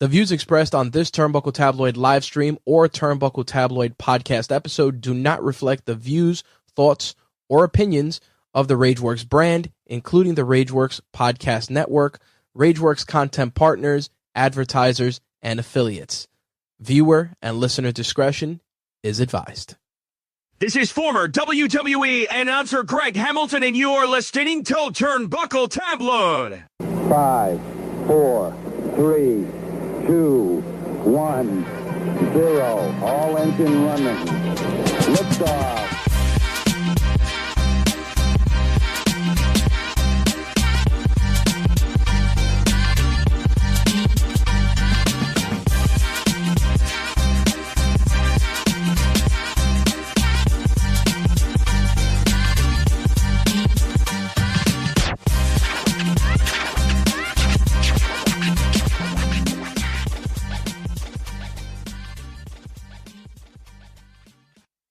The views expressed on this Turnbuckle Tabloid live stream or Turnbuckle Tabloid podcast episode do not reflect the views, thoughts, or opinions of the Rageworks brand, including the Rageworks podcast network, Rageworks content partners, advertisers, and affiliates. Viewer and listener discretion is advised. This is former WWE announcer Greg Hamilton, and you're listening to Turnbuckle Tabloid. 5, 4, 3, 2, 1, 0. All engine running. Liftoff.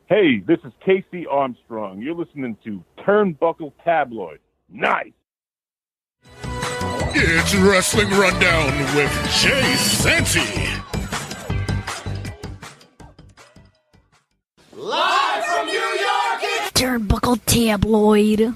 Hey, this is Casey Armstrong. You're listening to Turnbuckle Tabloid. Nice! It's Wrestling Rundown with Jay Santy. Live from New York, it's Turnbuckle Tabloid.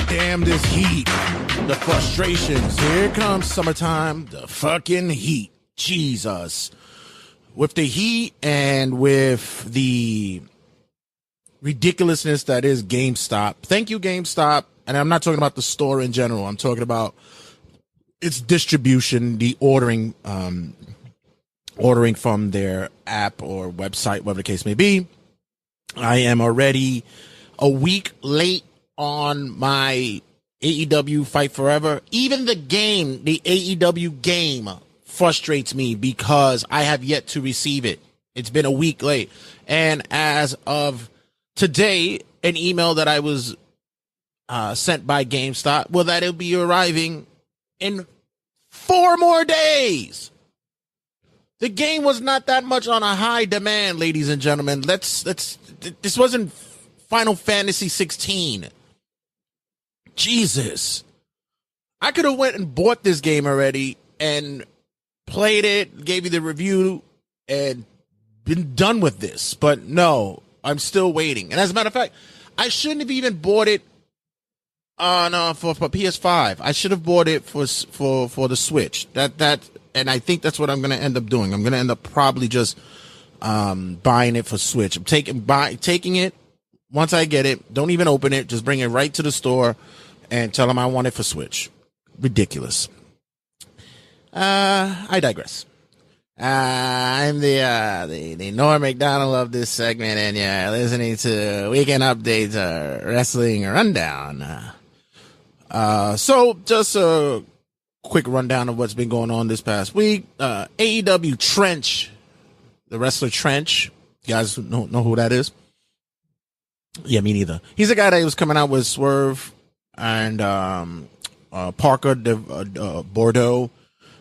Damn this heat, the frustrations. Here comes summertime, the fucking heat. Jesus. With the heat and with the ridiculousness that is GameStop. Thank you, GameStop. And I'm not talking about the store in general. I'm talking about its distribution, the ordering from their app or website, whatever the case may be. I am already a week late on my AEW Fight Forever. Even the game, the AEW game, frustrates me because I have yet to receive it. It's been a week late. And as of today, an email that I was sent by GameStop, well, that it'll be arriving in 4 more days. The game was not that much on a high demand, ladies and gentlemen. This wasn't Final Fantasy 16. Jesus. I could have went and bought this game already and played it, gave you the review, and been done with this. But no, I'm still waiting. And as a matter of fact, I shouldn't have even bought it on for PS5. I should have bought it for the Switch. And I think that's what I'm going to end up doing. I'm going to end up probably just buying it for Switch. I'm taking it once I get it. Don't even open it. Just bring it right to the store and tell them I want it for Switch. Ridiculous. I digress. I'm the Norm McDonald of this segment, and you're listening to Weekend Updates Wrestling Rundown. So just a quick rundown of what's been going on this past week. AEW Trench, the wrestler Trench. You guys know who that is? Yeah, me neither. He's the guy that was coming out with Swerve and Parker Bordeaux.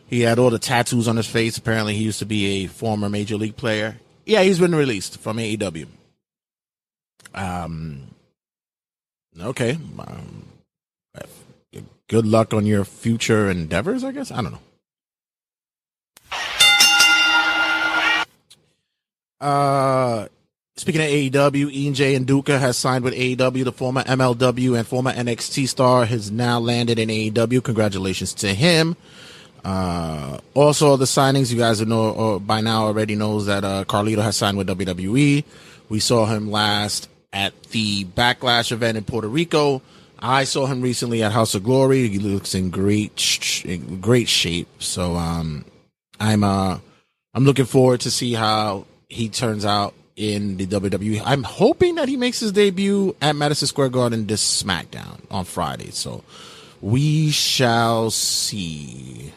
He had all the tattoos on his face. Apparently, he used to be a former Major League player. Yeah, he's been released from AEW. Okay. Good luck on your future endeavors, I guess. I don't know. Speaking of AEW, EJ and Duca has signed with AEW. The former MLW and former NXT star has now landed in AEW. Congratulations to him. Also, the signings, you guys know or by now already knows that Carlito has signed with WWE. We saw him last at the Backlash event in Puerto Rico. I saw him recently at House of Glory. He looks in great shape. So I'm looking forward to see how he turns out in the WWE. I'm hoping that he makes his debut at Madison Square Garden this SmackDown on Friday. So we shall see.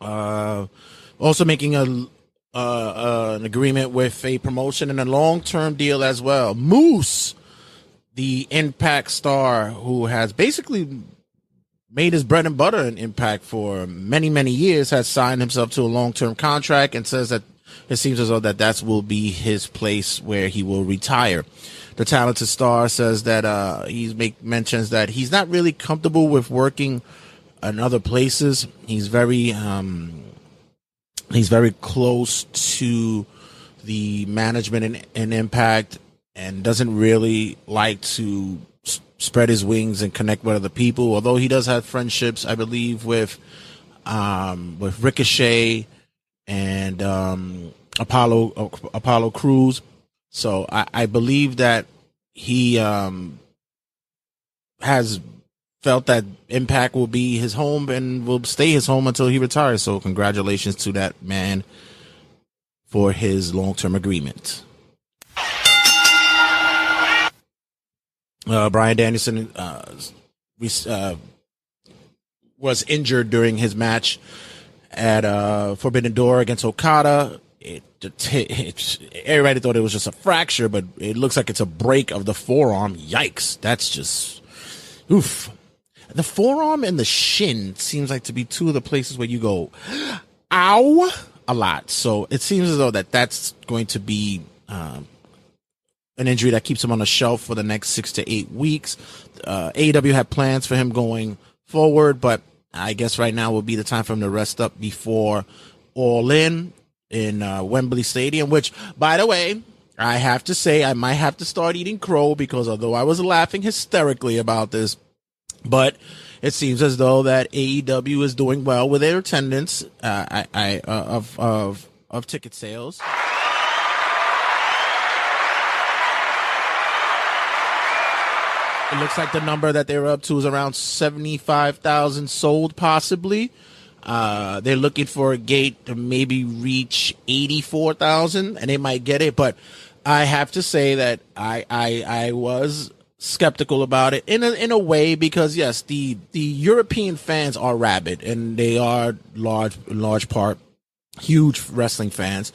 Also making an agreement with a promotion and a long-term deal as well. Moose, the Impact star who has basically made his bread and butter in Impact for many, many years, has signed himself to a long-term contract and says that it seems as though that will be his place where he will retire. The talented star says that mentions that he's not really comfortable with working in other places. He's very close to the management in Impact and doesn't really like to spread his wings and connect with other people. Although he does have friendships, I believe, with Ricochet and Apollo Crews. So I believe that he has felt that Impact will be his home and will stay his home until he retires. So congratulations to that man for his long-term agreement. Bryan Danielson was injured during his match at Forbidden Door against Okada. Everybody thought it was just a fracture, but it looks like it's a break of the forearm. Yikes. That's just oof. The forearm and the shin seems like to be two of the places where you go, ow, a lot. So it seems as though that's going to be an injury that keeps him on the shelf for the next 6 to 8 weeks. AEW had plans for him going forward, but I guess right now will be the time for him to rest up before All In Wembley Stadium, which, by the way, I have to say I might have to start eating crow, because although I was laughing hysterically about this, but it seems as though that AEW is doing well with their attendance of ticket sales. It looks like the number that they're up to is around 75,000 sold, possibly. They're looking for a gate to maybe reach 84,000, and they might get it. But I have to say that I was skeptical about it in a way, because yes, the European fans are rabid, and they are large part huge wrestling fans.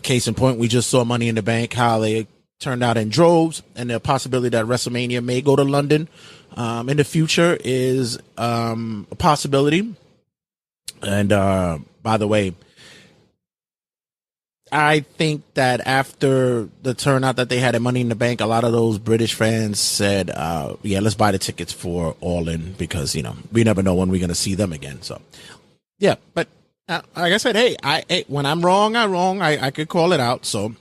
Case in point, we just saw Money in the Bank, how they turned out in droves, and the possibility that WrestleMania may go to London in the future is a possibility. And by the way, I think that after the turnout that they had at Money in the Bank, a lot of those British fans said, yeah, let's buy the tickets for All In, because, you know, we never know when we're going to see them again. So, yeah, but like I said, hey, when I'm wrong, I could call it out. So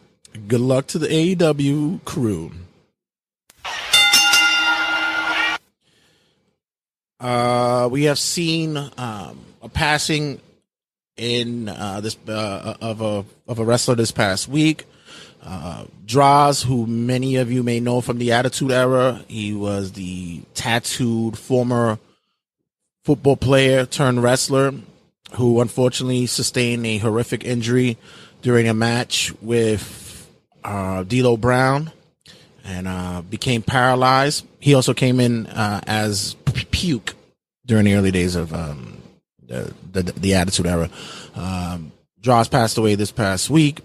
good luck to the AEW crew. We have seen a passing in this of a wrestler this past week. Droz, who many of you may know from the Attitude Era. He was the tattooed former football player turned wrestler who unfortunately sustained a horrific injury during a match with D'Lo Brown and became paralyzed. He also came in as puke during the early days of the Attitude Era. Droz passed away this past week.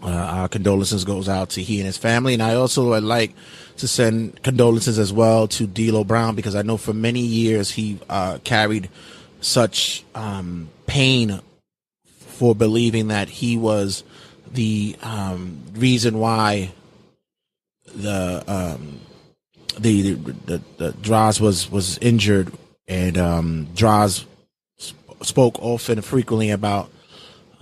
Our condolences goes out to he and his family, and I also would like to send condolences as well to D'Lo Brown, because I know for many years he carried such pain for believing that he was the reason why the Droz was injured, and Droz spoke often and frequently about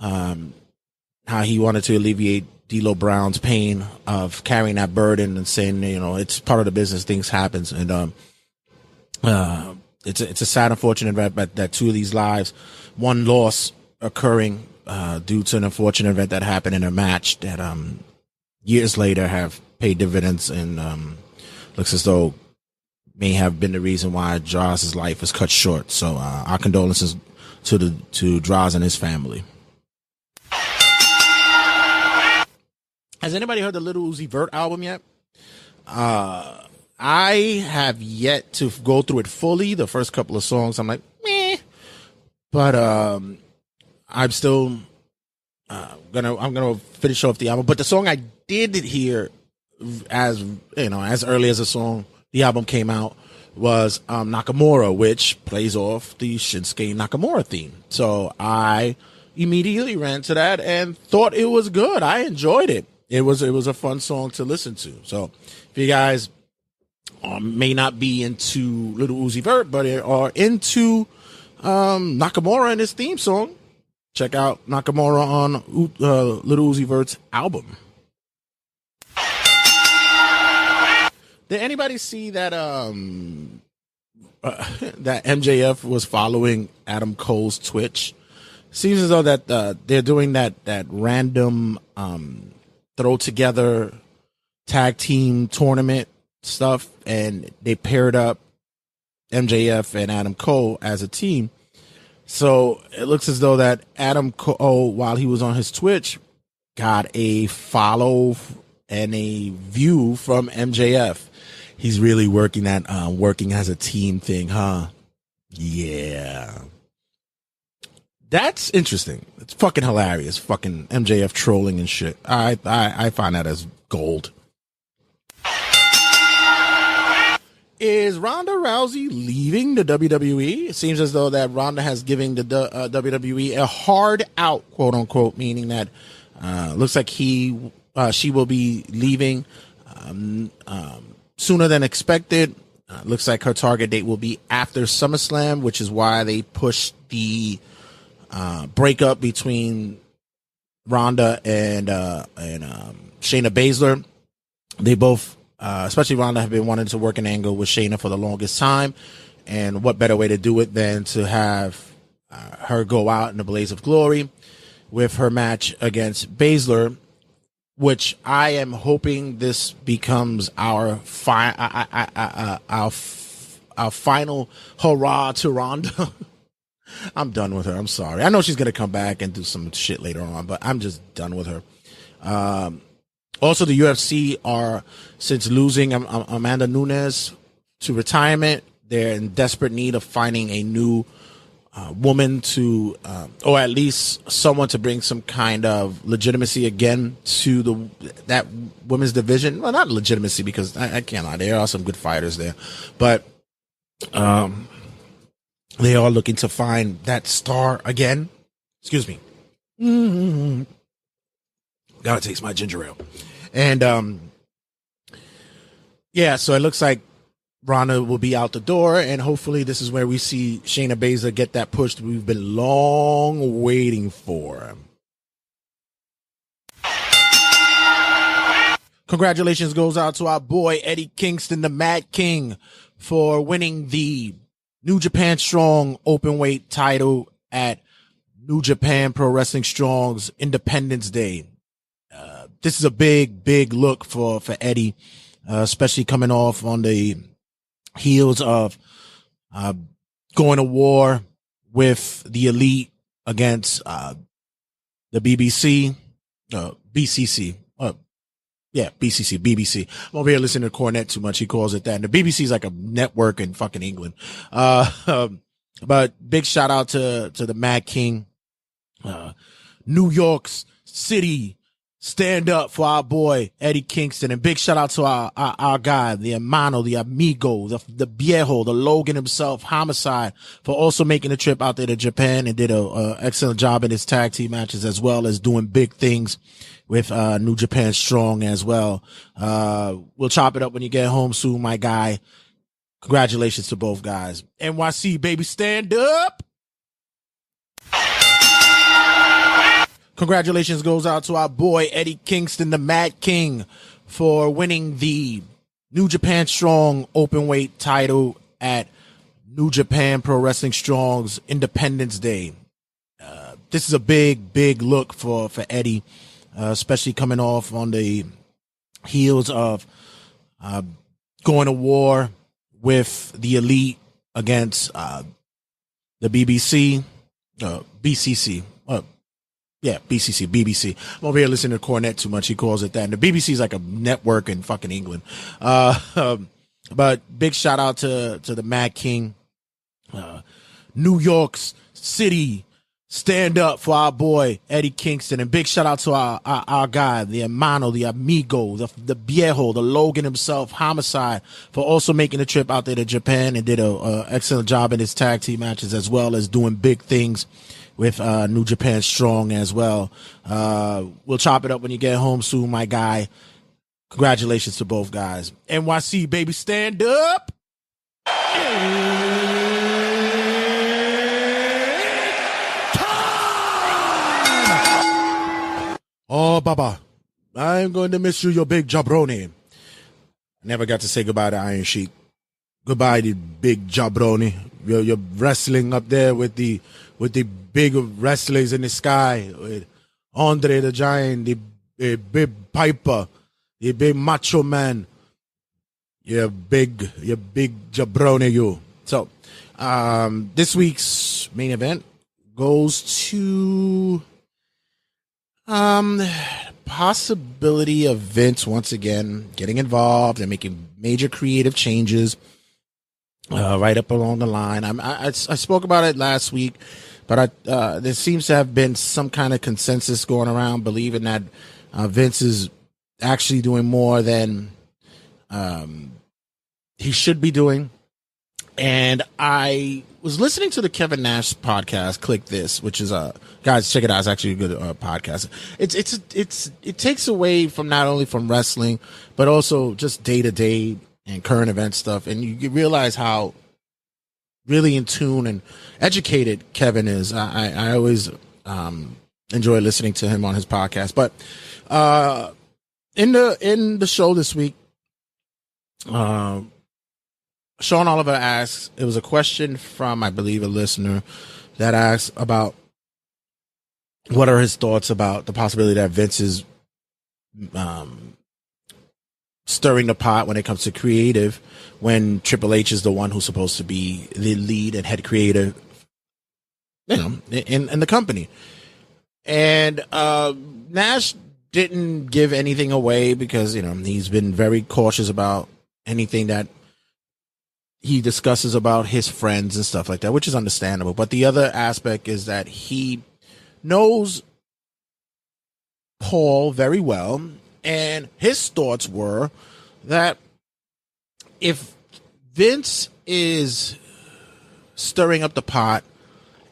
how he wanted to alleviate D'Lo Brown's pain of carrying that burden, and saying, you know, it's part of the business, things happens, and it's a sad, unfortunate event that two of these lives, one loss occurring due to an unfortunate event that happened in a match that years later have paid dividends, and looks as though may have been the reason why Droz's life was cut short. So our condolences to Droz and his family. Has anybody heard the Little Uzi Vert album yet? I have yet to go through it fully. The first couple of songs, I'm like, meh. But I'm still gonna finish off the album. But the song I did hear as early as the album came out was Nakamura, which plays off the Shinsuke Nakamura theme. So I immediately ran to that and thought it was good. I enjoyed it. It was a fun song to listen to. So if you guys may not be into Little Uzi Vert, but are into Nakamura and his theme song, check out Nakamura on Little Uzi Vert's album. Did anybody see that that MJF was following Adam Cole's Twitch? Seems as though that they're doing that random throw together tag team tournament stuff, and they paired up MJF and Adam Cole as a team. So it looks as though that Adam Cole, while he was on his Twitch, got a follow and a view from MJF. He's really working that working as a team thing, huh? Yeah. That's interesting. It's fucking hilarious. Fucking MJF trolling and shit. I find that as gold. Is Ronda Rousey leaving the WWE? It seems as though that Ronda has given the WWE a hard out, quote unquote, meaning that looks like she will be leaving sooner than expected. Looks like her target date will be after SummerSlam, which is why they pushed the breakup between Ronda and Shayna Baszler. They both, especially Ronda, have been wanting to work an angle with Shayna for the longest time. And what better way to do it than to have her go out in a blaze of glory with her match against Baszler, which I am hoping this becomes our final hurrah to Ronda. I'm done with her. I'm sorry. I know she's going to come back and do some shit later on, but I'm just done with her. Also, the UFC are, since losing Amanda Nunes to retirement, they're in desperate need of finding a new woman to, or at least someone to bring some kind of legitimacy again to that women's division. Well, not legitimacy, because I can't lie. There are some good fighters there, but they are looking to find that star again. Excuse me. Gotta taste my ginger ale. And yeah, so it looks like Ronda will be out the door, and hopefully this is where we see Shayna Baszler get that push that we've been long waiting for. Congratulations goes out to our boy Eddie Kingston, the Mad King, for winning the New Japan Strong Openweight title at New Japan Pro Wrestling Strong's Independence Day. This is a big look for Eddie, especially coming off on the heels of going to war with the Elite against the BBC. BBC. I'm over here listening to Cornette too much. He calls it that. And the BBC is like a network in fucking England. But big shout out to the Mad King. New York's City, stand up for our boy Eddie Kingston, and big shout out to our guy, the hermano, the amigo, the viejo, the Logan himself, Homicide, for also making the trip out there to Japan and did a excellent job in his tag team matches, as well as doing big things with New Japan Strong as well. We'll chop it up when you get home soon, my guy. Congratulations to both guys. NYC, baby, stand up. Congratulations goes out to our boy Eddie Kingston, the Mad King, for winning the New Japan Strong Openweight title at New Japan Pro Wrestling Strong's Independence Day. This is a big look for Eddie, especially coming off on the heels of going to war with the Elite against the BBC, BCC. Yeah, BCC, BBC. I'm over here listening to Cornette too much. He calls it that. And the BBC is like a network in fucking England. But big shout out to the Mad King. New York's City, stand up for our boy Eddie Kingston, and big shout out to our guy, the hermano, the amigo, the viejo, the Logan himself, Homicide, for also making the trip out there to Japan and did a excellent job in his tag team matches, as well as doing big things with New Japan Strong as well. We'll chop it up when you get home soon, my guy. Congratulations to both guys. NYC, baby, stand up. Oh, Baba, I'm going to miss you, your big jabroni. Never got to say goodbye to Iron Sheik. Goodbye, the big jabroni. You're wrestling up there with the big wrestlers in the sky, with Andre the Giant, the big Piper, the big Macho Man. You're big jabroni, you. So, this week's main event goes to possibility of Vince once again getting involved and making major creative changes right up along the line. I spoke about it last week, but there seems to have been some kind of consensus going around believing that Vince is actually doing more than he should be doing. And I was listening to the Kevin Nash podcast, Click This, which is guys, check it out. It's actually a good podcast. It takes away from not only from wrestling, but also just day to day and current event stuff. And you realize how really in tune and educated Kevin is. I always enjoy listening to him on his podcast. But in the show this week, Sean Oliver asks, it was a question from, I believe, a listener that asked about what are his thoughts about the possibility that Vince is stirring the pot when it comes to creative, when Triple H is the one who's supposed to be the lead and head creative, in the company. And Nash didn't give anything away because, he's been very cautious about anything that he discusses about his friends and stuff like that, which is understandable. But the other aspect is that he knows Paul very well, and his thoughts were that if Vince is stirring up the pot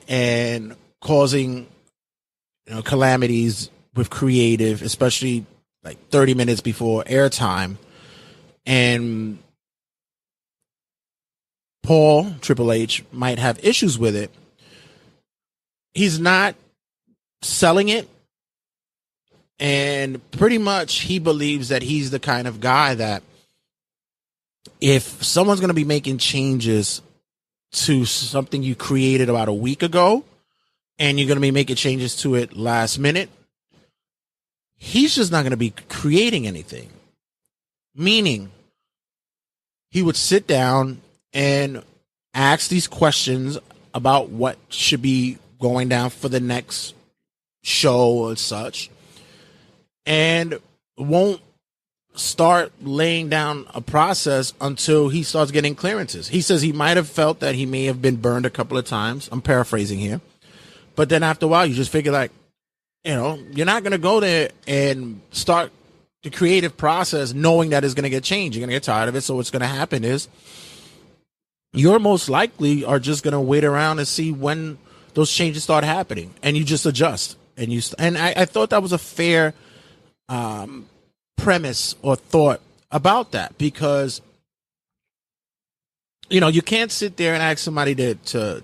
and causing calamities with creative, especially like 30 minutes before airtime, and Paul, Triple H, might have issues with it, he's not selling it. And pretty much he believes that he's the kind of guy that if someone's going to be making changes to something you created about a week ago and you're going to be making changes to it last minute, he's just not going to be creating anything. Meaning, he would sit down and ask these questions about what should be going down for the next show or such, and won't start laying down a process until he starts getting clearances. He says he might have felt that he may have been burned a couple of times. I'm paraphrasing here. But then after a while, you just figure like, you're not going to go there and start the creative process knowing that it's going to get changed. You're going to get tired of it. So what's going to happen is you're most likely are just going to wait around and see when those changes start happening, and you just adjust. And I thought that was a fair premise or thought about that, because you can't sit there and ask somebody to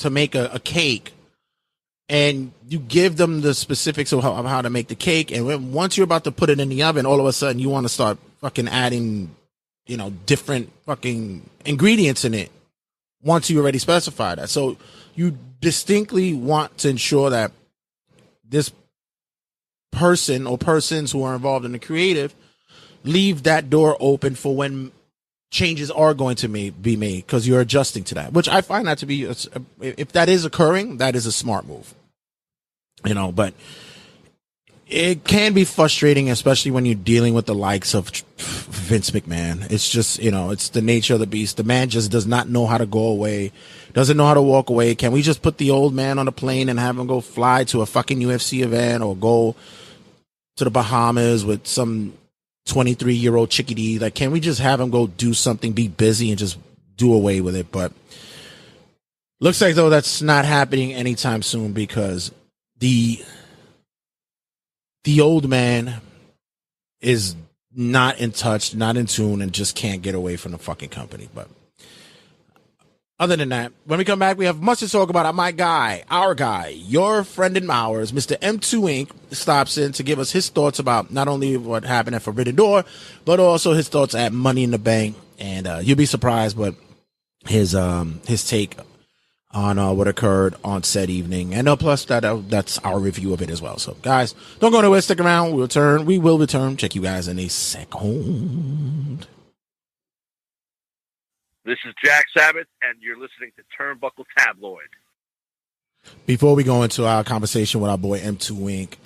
make a cake and you give them the specifics of how to make the cake, and once you're about to put it in the oven, all of a sudden you want to start fucking adding different fucking ingredients in it once you already specify that. So you distinctly want to ensure that this person or persons who are involved in the creative leave that door open for when changes are going to be made, because you're adjusting to that, which I find that to be, if that is occurring, that is a smart move. but it can be frustrating, especially when you're dealing with the likes of Vince McMahon. It's just, it's the nature of the beast. The man just does not know how to go away, doesn't know how to walk away. Can we just put the old man on a plane and have him go fly to a fucking UFC event or go to the Bahamas with some 23-year-old chickadee? Like, can we just have him go do something, be busy, and just do away with it? But looks like, though, that's not happening anytime soon, because the old man is not in touch, not in tune, and just can't get away from the fucking company. But other than that, when we come back, we have much to talk about. Our guy, your friend and ours, Mr. M2 Inc. stops in to give us his thoughts about not only what happened at Forbidden Door, but also his thoughts at Money in the Bank. And you'll be surprised, but his take on what occurred on said evening. And plus that's our review of it as well. So guys, don't go nowhere, stick around. We will return. Check you guys in a second. This is Jack Sabbath, and you're listening to Turnbuckle Tabloid. Before we go into our conversation with our boy M2 Inc.,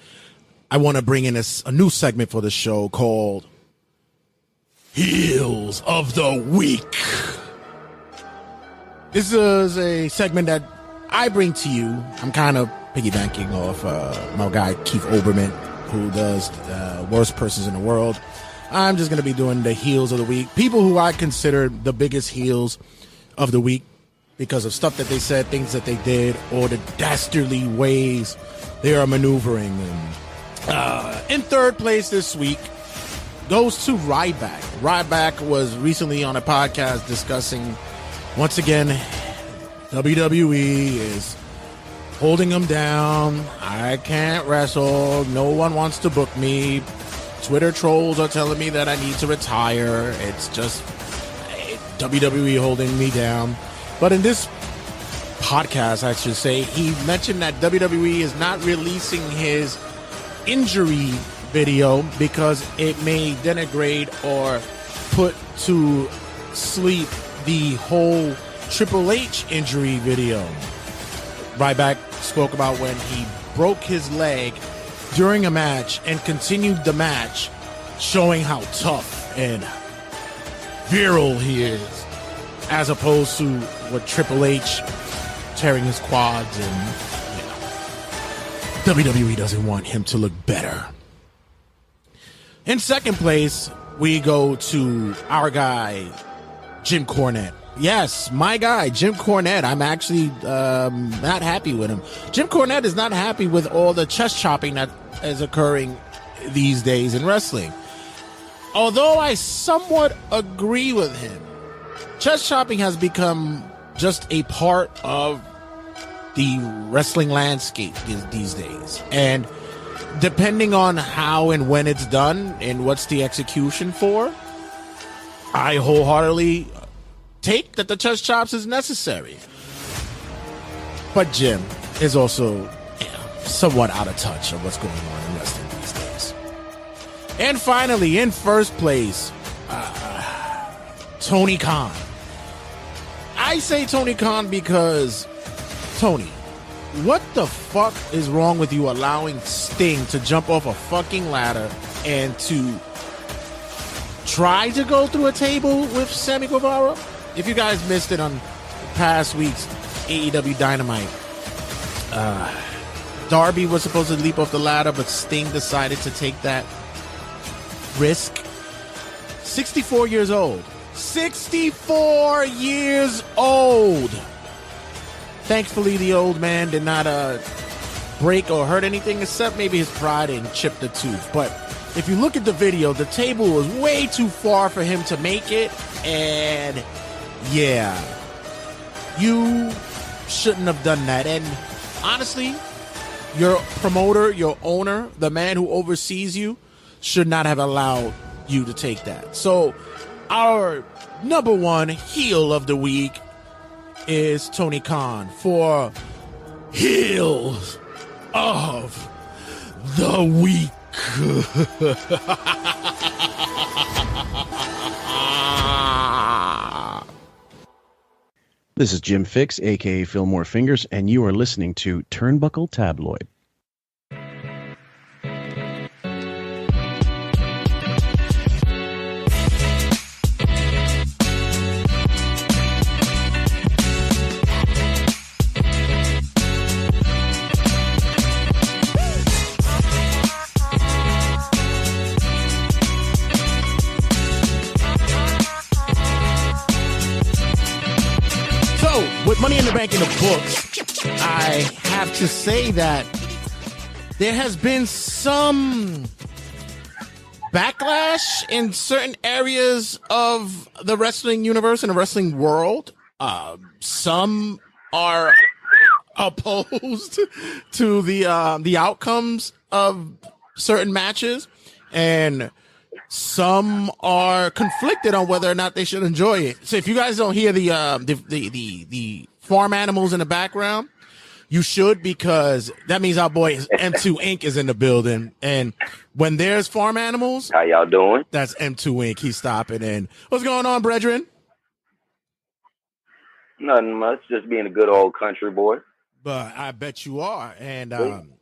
I want to bring in a new segment for the show called Heels of the Week. This is a segment that I bring to you. I'm kind of piggybacking off my guy Keith Olbermann, who does Worst Persons in the World. I'm just going to be doing the heels of the week. People who I consider the biggest heels of the week because of stuff that they said, things that they did, or the dastardly ways they are maneuvering. And in third place this week goes to Ryback. Ryback was recently on a podcast discussing, once again, WWE is holding him down. I can't wrestle. No one wants to book me. Twitter trolls are telling me that I need to retire. It's just WWE holding me down. But in this podcast, I should say, he mentioned that WWE is not releasing his injury video because it may denigrate or put to sleep the whole Triple H injury video. Ryback spoke about when he broke his leg during a match and continued the match, showing how tough and virile he is, as opposed to what Triple H tearing his quads, and WWE doesn't want him to look better. In second place, we go to our guy, Jim Cornette. Yes, my guy, Jim Cornette. I'm actually not happy with him. Jim Cornette is not happy with all the chest chopping that is occurring these days in wrestling. Although I somewhat agree with him, chest chopping has become just a part of the wrestling landscape these days. And depending on how and when it's done and what's the execution for, I wholeheartedly take that the chest chops is necessary. But Jim is also somewhat out of touch of what's going on in wrestling these days. And finally, in first place, Tony Khan. I say Tony Khan because, Tony, what the fuck is wrong with you allowing Sting to jump off a fucking ladder and to try to go through a table with Sammy Guevara? If you guys missed it on past week's AEW Dynamite, Darby was supposed to leap off the ladder, but Sting decided to take that risk. 64 years old. 64 years old! Thankfully, the old man did not break or hurt anything, except maybe his pride and chipped a tooth. But if you look at the video, the table was way too far for him to make it, and yeah, you shouldn't have done that. And honestly, your promoter, your owner, the man who oversees you, should not have allowed you to take that. So our number one heel of the week is Tony Khan for heels of the week. This is Jim Fix, a.k.a. Fillmore Fingers, and you are listening to Turnbuckle Tabloid. with Money in the Bank in the books, I have to say that there has been some backlash in certain areas of the wrestling universe and the wrestling world. Some are opposed to the outcomes of certain matches, and some are conflicted on whether or not they should enjoy it. So if you guys don't hear the farm animals in the background, you should, because that means our boy M2 Inc. is in the building. And when there's farm animals, how y'all doing? That's M2 Inc. He's stopping in. What's going on, brethren? Nothing much, just being a good old country boy. But I bet you are. And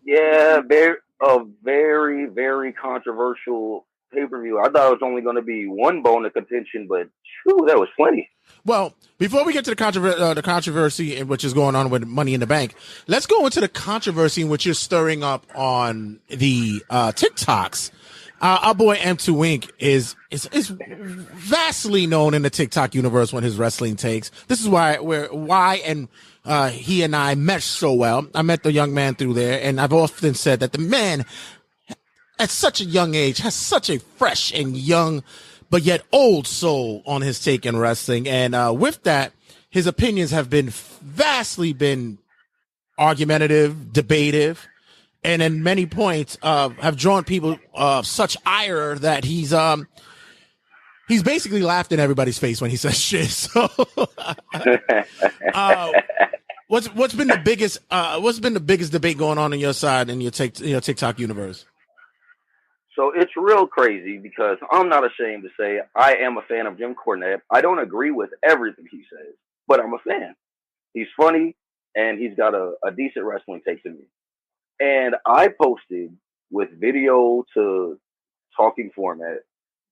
yeah, very, very controversial pay-per-view. I thought it was only going to be one bone of contention, but whew, that was plenty. Well, before we get to the controversy in which is going on with Money in the Bank, let's go into the controversy in which you're stirring up on the TikToks. Our boy M2 Inc. is vastly known in the TikTok universe when his wrestling takes. This is why he and I meshed so well. I met the young man through there, and I've often said that the man at such a young age has such a fresh and young but yet old soul on his take in wrestling. And with that, his opinions have been vastly argumentative, debative, and in many points have drawn people such ire that he's basically laughed in everybody's face when he says shit. So what's been the biggest debate going on your side in your TikTok universe? So it's real crazy because I'm not ashamed to say I am a fan of Jim Cornette. I don't agree with everything he says, but I'm a fan. He's funny, and he's got a decent wrestling take to me. And I posted with video to talking format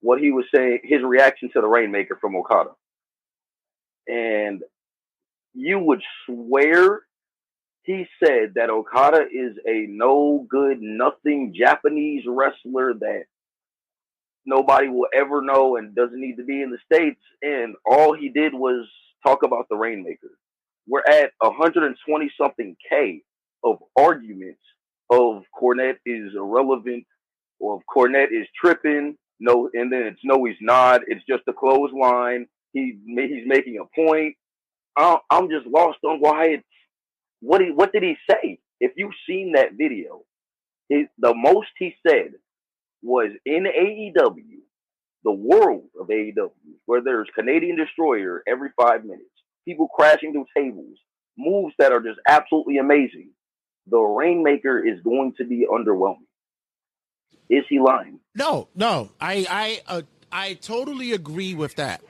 what he was saying, his reaction to the Rainmaker from Okada. And you would swear he said that Okada is a no good, nothing Japanese wrestler that nobody will ever know and doesn't need to be in the States. And all he did was talk about the Rainmaker. We're at 120 something K of arguments of Cornette is irrelevant, or of Cornette is tripping. No, and then it's no, he's not. It's just a clothesline. He's making a point. I'm just lost on why it's. What did he say? If you've seen that video, the most he said was in AEW, the world of AEW, where there's Canadian Destroyer every 5 minutes, people crashing through tables, moves that are just absolutely amazing. The Rainmaker is going to be underwhelming. Is he lying? No. I totally agree with that.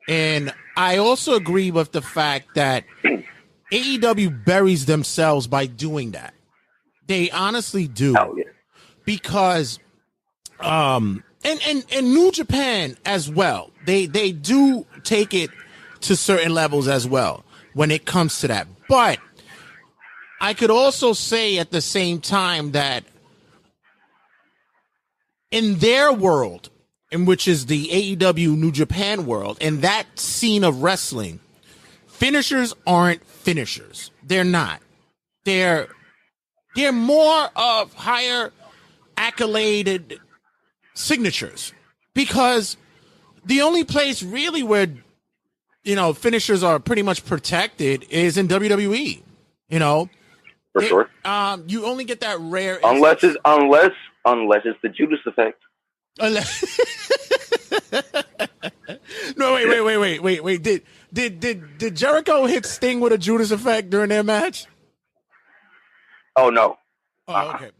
And I also agree with the fact that AEW buries themselves by doing that. They honestly do. Oh, yeah. Because and New Japan as well. They do take it to certain levels as well when it comes to that. But I could also say at the same time that in their world, in which is the AEW New Japan world, in that scene of wrestling, finishers aren't finishers. They're not. They're more of higher accoladed signatures, because the only place really where finishers are pretty much protected is in WWE. For sure. You only get that rare unless it's the Judas effect. No, wait. Did Jericho hit Sting with a Judas effect during their match? Oh no. Oh, okay.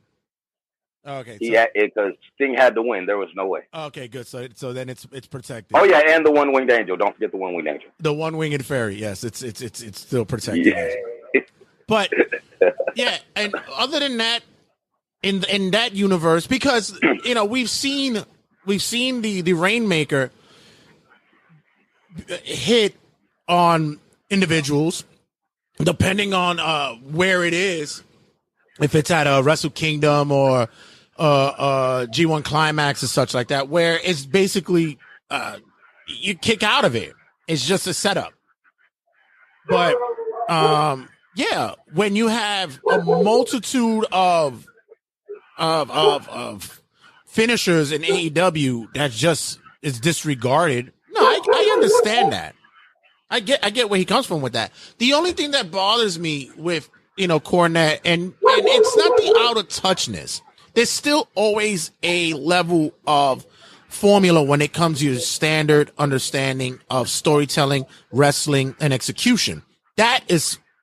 Okay. Yeah, because Sting had to win. There was no way. Okay, good. So then it's protected. Oh yeah, and the one-winged angel. Don't forget the one-winged angel. The one-winged fairy. Yes, it's still protected. Yeah. But yeah, and other than that, in that universe, because we've seen the Rainmaker hit on individuals depending on where it is, if it's at a Wrestle Kingdom or G1 Climax or such like that, where it's basically you kick out of it. It's just a setup. But Yeah, when you have a multitude of finishers in AEW that just is disregarded. No, I understand that. I get where he comes from with that. The only thing that bothers me with, Cornette, and it's not the out of touchness. There's still always a level of formula when it comes to your standard understanding of storytelling, wrestling, and execution. That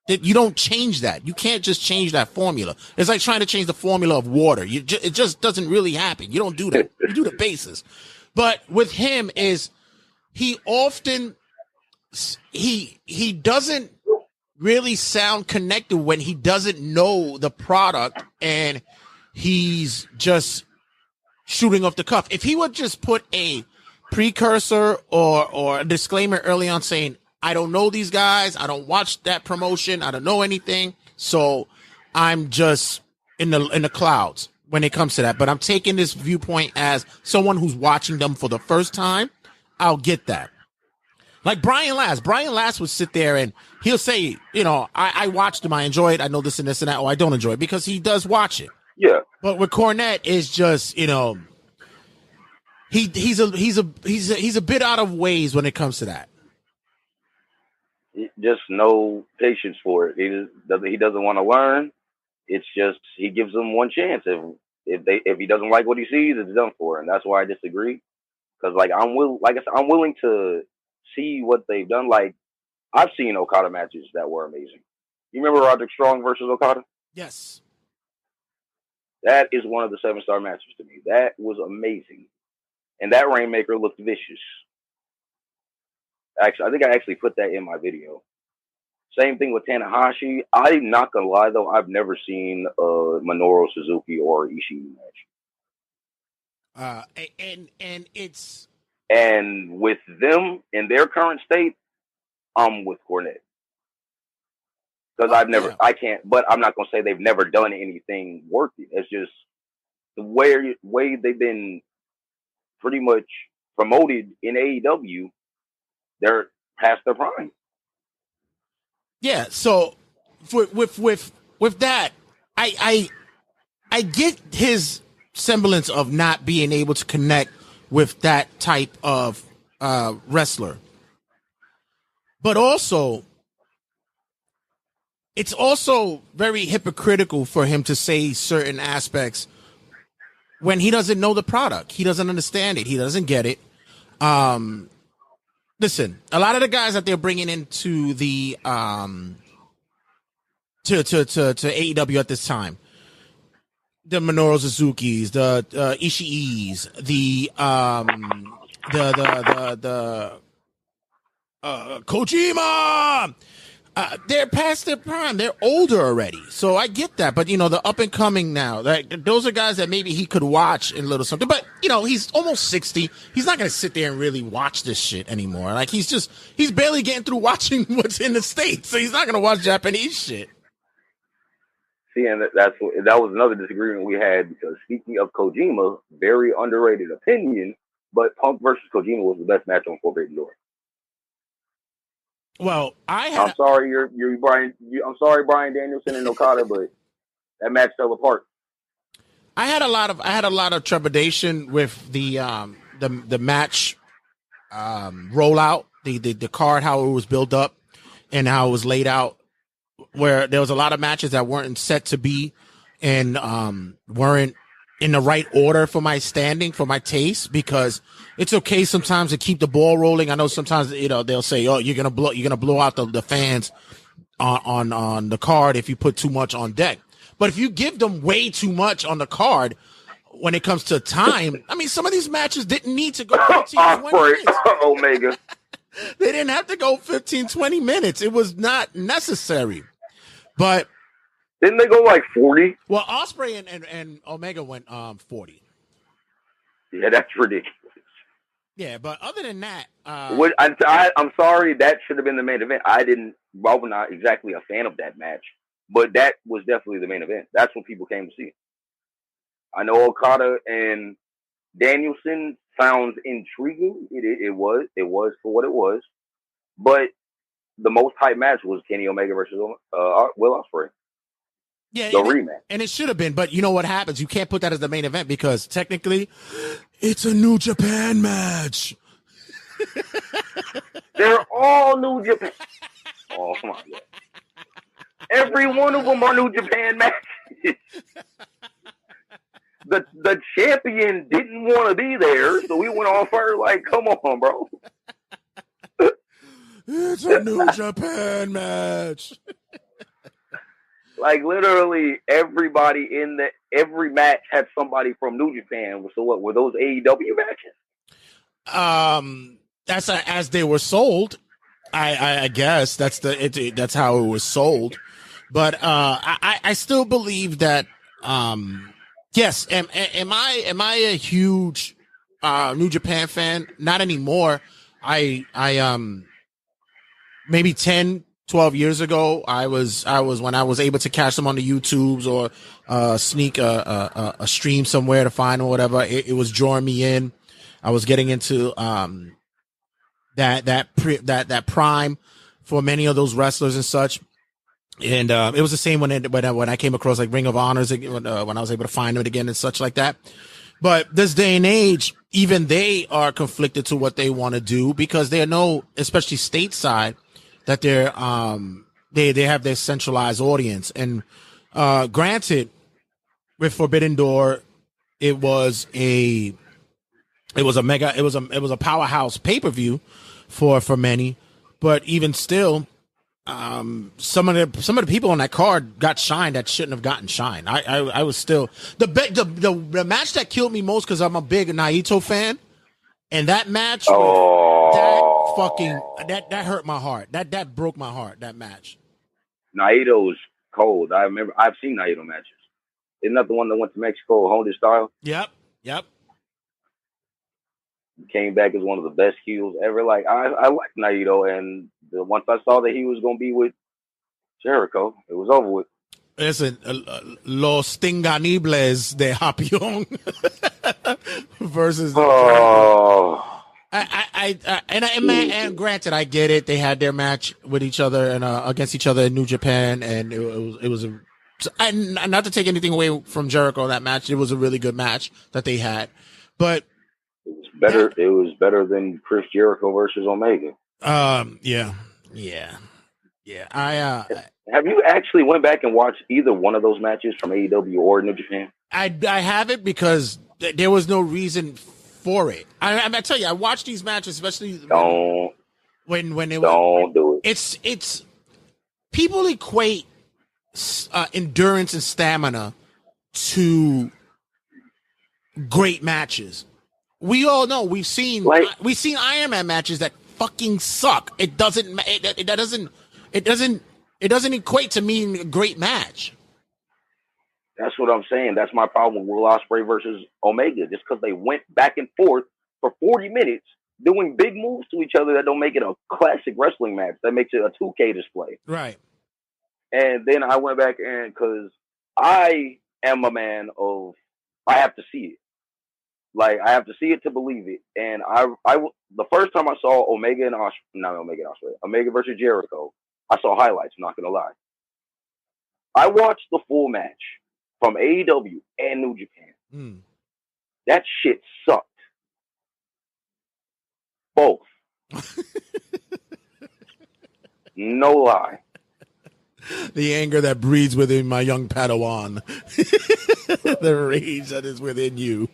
you don't change that. You can't just change that formula. It's like trying to change the formula of water. It just doesn't really happen. You don't do that. You do the bases. But with him he often, he doesn't really sound connected when he doesn't know the product and he's just shooting off the cuff. If he would just put a precursor or a disclaimer early on saying, I don't know these guys, I don't watch that promotion, I don't know anything, so I'm just in the clouds when it comes to that. But I'm taking this viewpoint as someone who's watching them for the first time. I'll get that. Like Brian Last would sit there and he'll say, I watched him, I enjoy it, I know this and this and that, or I don't enjoy it, because he does watch it. Yeah. But with Cornette, it's just, he's a bit out of ways when it comes to that. Just no patience for it. He doesn't want to learn. It's just he gives them one chance. If he doesn't like what he sees, it's done for, and that's why I disagree. Because I'm willing to see what they've done. Like, I've seen Okada matches that were amazing. You remember Roderick Strong versus Okada? Yes. That is one of the 7-star matches to me. That was amazing. And that Rainmaker looked vicious. Actually, I think I actually put that in my video. Same thing with Tanahashi. I'm not going to lie, though. I've never seen a Minoru Suzuki or Ishii match. And with them in their current state, I'm with Cornette. Because I can't, but I'm not going to say they've never done anything worthy. It's just the way they've been pretty much promoted in AEW, they're past their prime. Yeah, so with that, I get his semblance of not being able to connect with that type of wrestler. But also, it's also very hypocritical for him to say certain aspects when he doesn't know the product. He doesn't understand it. He doesn't get it. Listen, a lot of the guys that they're bringing into the to AEW at this time, the Minoru Suzuki's, the Ishii's, the Kojima, they're past their prime. They're older already, so I get that. But the up and coming now, those are guys that maybe he could watch and little something. But he's almost 60. He's not gonna sit there and really watch this shit anymore. Like he's barely getting through watching what's in the States, so he's not gonna watch Japanese shit. See, and that was another disagreement we had, because speaking of Kojima, very underrated opinion, but Punk versus Kojima was the best match on Forbidden Door. Well, I'm sorry, you're Brian. I'm sorry, Bryan Danielson and Okada, but that match fell apart. I had a lot of trepidation with the match rollout, the card, how it was built up and how it was laid out, where there was a lot of matches that weren't set to be and weren't in the right order for my standing, for my taste, because it's okay sometimes to keep the ball rolling. I know sometimes they'll say, "Oh, you're gonna blow out the fans on the card if you put too much on deck." But if you give them way too much on the card when it comes to time, I mean, some of these matches didn't need to go 15, 20 minutes. Omega. They didn't have to go 15, 20 minutes. It was not necessary. But didn't they go like 40? Well, Ospreay and Omega went 40. Yeah, that's ridiculous. Yeah, but other than that, I'm sorry, that should have been the main event. I was not exactly a fan of that match, but that was definitely the main event. That's what people came to see. I know Okada and Danielson sounds intriguing. It was for what it was, but the most hype match was Kenny Omega versus Will Ospreay. Yeah, the rematch. And it should have been, but you know what happens? You can't put that as the main event because technically it's a New Japan match. They're all New Japan. Oh, come on. Every one of them are New Japan matches. The champion didn't want to be there, so we went off her like, come on, bro. It's a New Japan match. Like literally everybody in every match had somebody from New Japan. So what were those AEW matches? That's as they were sold. I guess that's that's how it was sold. But I still believe that yes. Am I a huge New Japan fan? Not anymore. I maybe 10, 12 years ago, I was when I was able to catch them on the YouTubes or sneak a stream somewhere to find them or whatever. It was drawing me in. I was getting into that prime for many of those wrestlers and such. And it was the same when I came across like Ring of Honors when I was able to find it again and such like that. But this day and age, even they are conflicted to what they want to do because they know, especially stateside, that they have their centralized audience. And granted, with Forbidden Door, it was a powerhouse pay-per-view for many, but even still, some of the people on that card got shine that shouldn't have gotten shine. I was still the match that killed me most because I'm a big Naito fan, and that match that hurt my heart. That broke my heart. That match. Naito's cold. I remember I've seen Naito matches. Isn't that the one that went to Mexico, Honda style? Yep. Came back as one of the best heels ever. Like I like Naito, and once I saw that he was going to be with Jericho, it was over with. Listen, Los Tinganibles de Hapion versus. And granted, I get it. They had their match with each other and against each other in New Japan, and it was not to take anything away from Jericho. That match, it was a really good match that they had, but. It was better. It was better than Chris Jericho versus Omega. Yeah. Have you actually went back and watched either one of those matches from AEW or New Japan? I haven't because there was no reason for it. I tell you, I watched these matches, especially when they don't do it. It's people equate endurance and stamina to great matches. We all know we've seen Iron Man matches that fucking suck. It doesn't equate to mean a great match. That's what I'm saying. That's my problem with Will Ospreay versus Omega. Just because they went back and forth for 40 minutes doing big moves to each other that don't make it a classic wrestling match. That makes it a 2K display. Right. And then I went back and because I am a man of I have to see it. Like, I have to see it to believe it. And the first time I saw Omega versus Jericho, I saw highlights, I'm not going to lie. I watched the full match from AEW and New Japan. That shit sucked. Both. No lie. The anger that breeds within my young Padawan. The rage that is within you.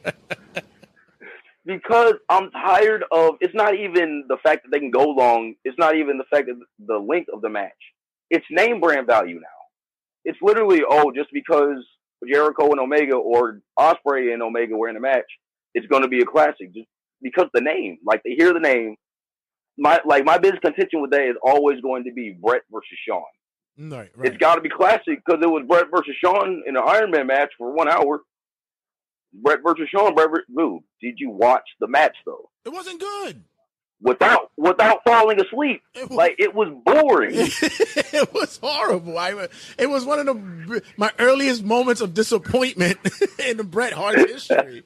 Because I'm tired of, it's not even the fact that they can go long. It's not even the fact that the length of the match. It's name brand value now. It's literally, just because Jericho and Omega or Ospreay and Omega were in a match, it's going to be a classic. Just because the name, like they hear the name. My biggest contention with that is always going to be Brett versus Shawn. Right. It's got to be classic because it was Brett versus Shawn in an Iron Man match for 1 hour. Brett versus Shawn. Dude, did you watch the match though? It wasn't good. Without falling asleep, it was boring. It was horrible. It was one of my earliest moments of disappointment in the Bret Hart history.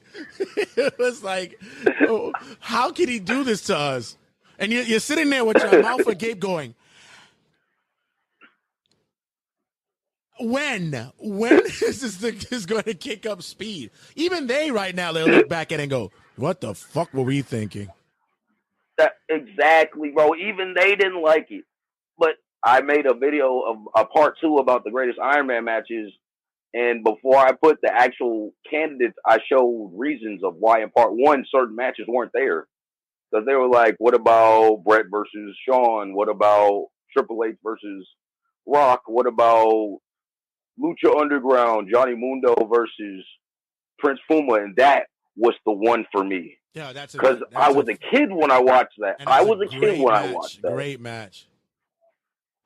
It was like, how can he do this to us? And you're sitting there with your mouth agape going, When is this thing is going to kick up speed? Even they right now, they'll look back at it and go, what the fuck were we thinking? Exactly, bro. Even they didn't like it. But I made a video of a part 2 about the greatest Iron Man matches. And before I put the actual candidates, I showed reasons of why in part 1 certain matches weren't there. Because they were like, what about Brett versus Shawn? What about Triple H versus Rock? What about Lucha Underground, Johnny Mundo versus Prince Puma? And that was the one for me. Yeah, that's because I was a kid when I watched that. I was a kid when I watched that. Great match.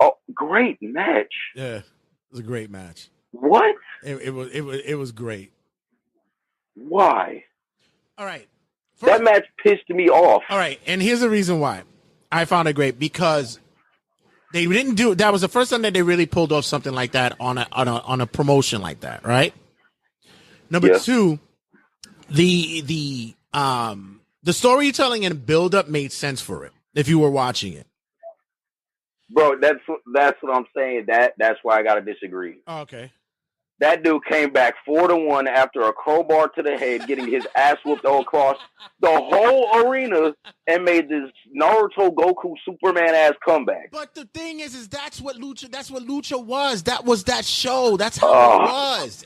Oh, great match. Yeah, it was a great match. What? It was great. Why? All right. That match pissed me off. All right, and here's the reason why I found it great, because they didn't do. That was the first time that they really pulled off something like that on a promotion like that, right? Number 2, the storytelling and build up made sense for it if you were watching it. Bro, that's what I'm saying. That's why I gotta disagree. Oh, okay. That dude came back 4-1 after a crowbar to the head, getting his ass whooped all across the whole arena, and made this Naruto Goku Superman ass comeback. But the thing is that's what Lucha was. That was that show. That's how it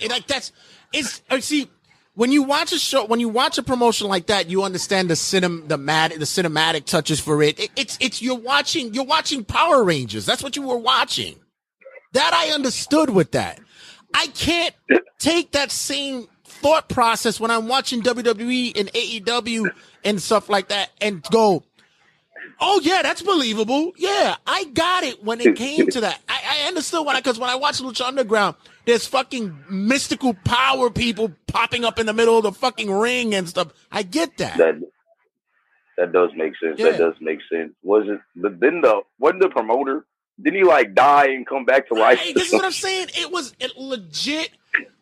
was. See, when you watch a show, when you watch a promotion like that, you understand the cinematic touches for it. It's you're watching Power Rangers. That's what you were watching. That I understood with that. I can't take that same thought process when I'm watching WWE and AEW and stuff like that and go, oh yeah, that's believable. Yeah, I got it when it came to that. I understood because when I watch Lucha Underground, there's fucking mystical power people popping up in the middle of the fucking ring and stuff. I get that. That does make sense. Yeah. That does make sense. Wasn't the promoter? Didn't he like die and come back to life? Hey, this is what I'm saying. It was a legit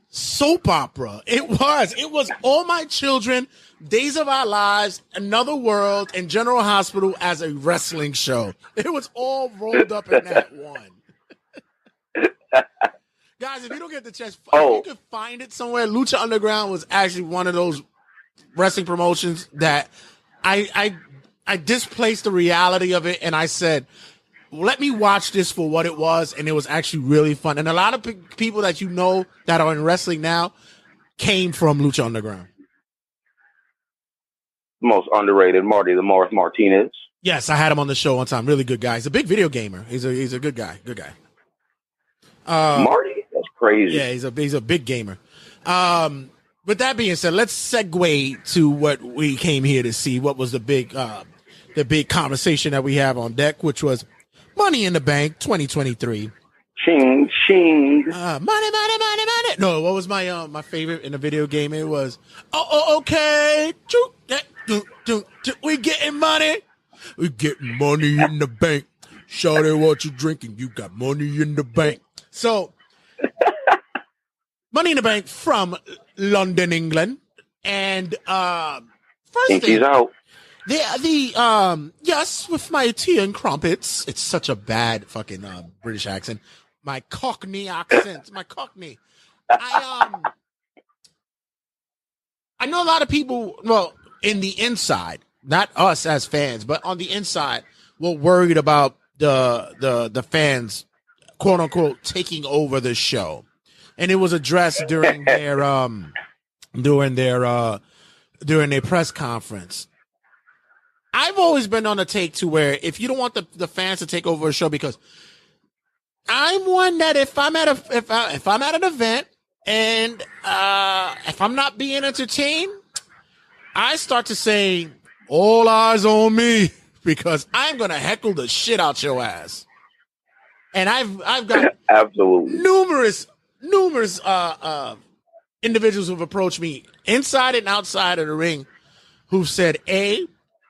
soap opera. It was All My Children, Days of Our Lives, Another World, and General Hospital as a wrestling show. It was all rolled up in that one. Guys, if you don't get the chance, if you can find it somewhere, Lucha Underground was actually one of those wrestling promotions that I displaced the reality of it, and I said, let me watch this for what it was, and it was actually really fun. And a lot of people that you know that are in wrestling now came from Lucha Underground. Most underrated, Marty the Morris Martinez. Yes, I had him on the show one time. Really good guy. He's a big video gamer. He's a good guy. Good guy. Marty, that's crazy. Yeah, he's a big gamer. With that being said, let's segue to what we came here to see. What was the big conversation that we have on deck, which was Money in the Bank 2023. Ching, ching. Money. No, what was my favorite in the video game? It was, okay. We getting money. We getting money in the bank. Shawty, what you drinking? You got money in the bank. So, Money in the Bank from London, England. And first thing, out. Yes, with my tea and crumpets. It's such a bad fucking British accent. My Cockney accent. My Cockney. I know a lot of people, well, in the inside, not us as fans, but on the inside, were worried about the fans, quote unquote, taking over the show. And it was addressed during their press conference. I've always been on a take to where if you don't want the fans to take over a show, because I'm one that if I'm at an event and if I'm not being entertained, I start to say all eyes on me, because I'm gonna heckle the shit out your ass. And I've got absolutely numerous individuals who've approached me inside and outside of the ring who've said, A,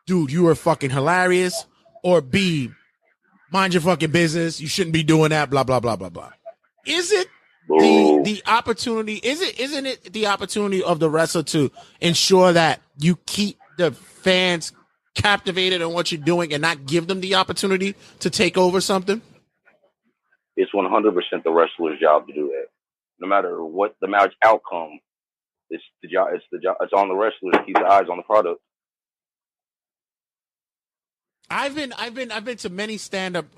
dude, you are fucking hilarious, or B, mind your fucking business. You shouldn't be doing that, blah, blah, blah, blah, blah. Is it the opportunity? Isn't it the opportunity of the wrestler to ensure that you keep the fans captivated on what you're doing and not give them the opportunity to take over something? It's 100% the wrestler's job to do that. No matter what the match outcome, it's the job. It's the job. It's on the wrestler to keep the eyes on the product. I've been to many stand-up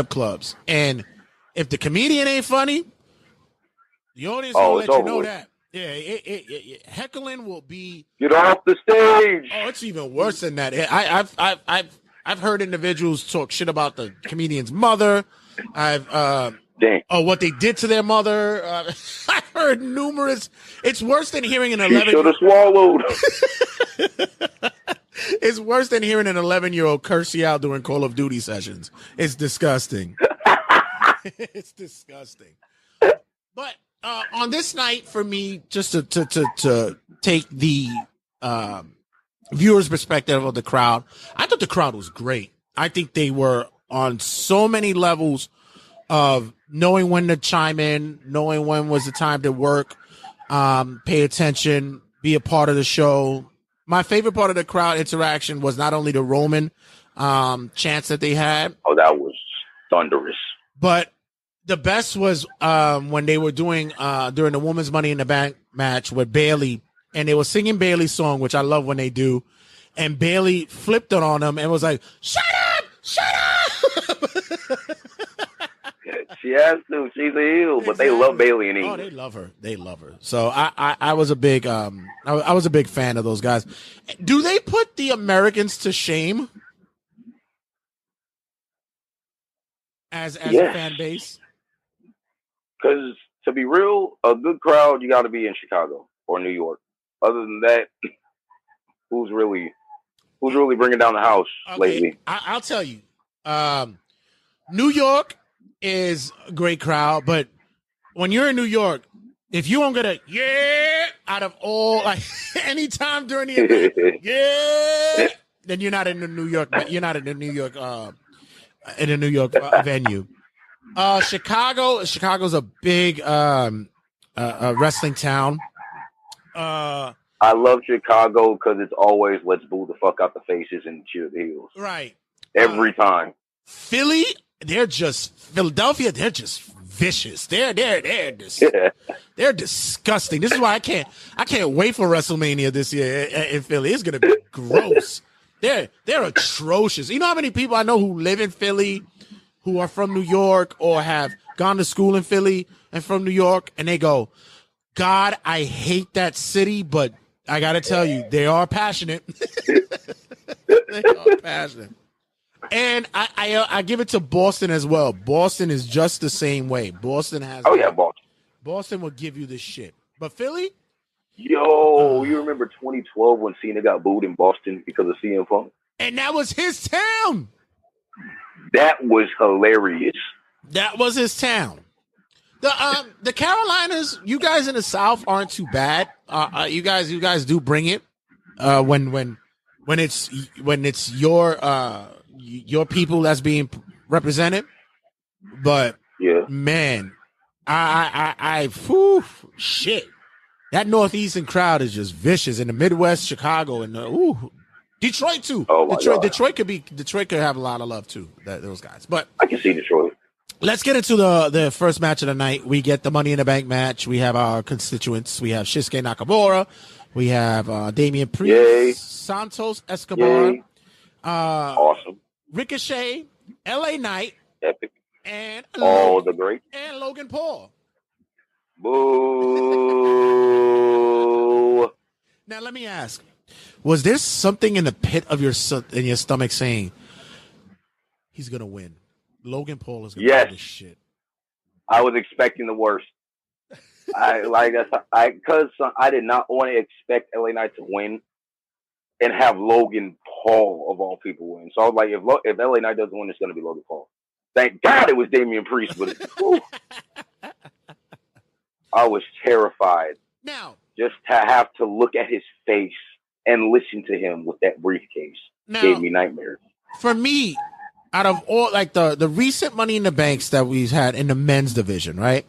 clubs, and if the comedian ain't funny, the audience will let you know that. Yeah, heckling will be. Get off the stage. Oh, it's even worse than that. I've heard individuals talk shit about the comedian's mother. What they did to their mother. I've heard numerous. It's worse than hearing an 11. Should have swallowed. It's worse than hearing an 11-year-old curse you out during Call of Duty sessions. It's disgusting. It's disgusting. But on this night, for me, just to take the viewer's perspective of the crowd, I thought the crowd was great. I think they were on so many levels of knowing when to chime in, knowing when was the time to work, pay attention, be a part of the show. My favorite part of the crowd interaction was not only the Roman chants that they had. Oh, that was thunderous. But the best was when they were doing during the Women's Money in the Bank match with Bayley, and they were singing Bayley's song, which I love when they do. And Bayley flipped it on them and was like, "Shut up! Shut up!" She has to. She's a heel, but they love Bayley in England. Oh, they love her. They love her. So I was a big I was a big fan of those guys. Do they put the Americans to shame as a fan base? Because to be real, a good crowd, you got to be in Chicago or New York. Other than that, who's really bringing down the house lately? I'll tell you, New York is a great crowd, but when you're in New York, if you don't get a out of all, like anytime during the event, then you're not in the New York. You're not in the New York venue. Chicago's a big wrestling town. I love Chicago because it's always let's boo the fuck out the faces and cheer the heels. Right. Every time. Philadelphia, they're just vicious. They're disgusting. This is why I can't wait for WrestleMania this year in Philly. It's gonna be gross. They're atrocious. You know how many people I know who live in Philly, who are from New York or have gone to school in Philly and from New York, and they go, "God, I hate that city, but I gotta tell you, they are passionate." They are passionate. And I give it to Boston as well. Boston is just the same way. Boston has. Oh yeah, Boston. Boston will give you this shit. But Philly? Yo, you remember 2012 when Cena got booed in Boston because of CM Punk? And that was his town. That was hilarious. That was his town. The Carolinas, you guys in the South aren't too bad. You guys do bring it when it's your people that's being represented. But yeah, man, shit. That Northeastern crowd is just vicious. In the Midwest, Chicago, and Detroit too. Oh my God. Detroit could have a lot of love too. Those guys. But I can see Detroit. Let's get into the first match of the night. We get the Money in the Bank match. We have our constituents. We have Shinsuke Nakamura. We have Damian Priest, Yay. Santos Escobar, awesome, Ricochet, LA Knight, epic, and all the great, and Logan Paul. Boo! Now let me ask: was there something in the pit of your stomach saying he's gonna win? Logan Paul is gonna win this shit. I was expecting the worst. Because I did not want to expect LA Knight to win and have Logan Paul of all people win. So I was like, if LA Knight doesn't win, it's going to be Logan Paul. Thank God it was Damian Priest, but I was terrified. Now, just to have to look at his face and listen to him with that briefcase gave me nightmares. For me, out of all like the recent Money in the Banks that we've had in the men's division, right?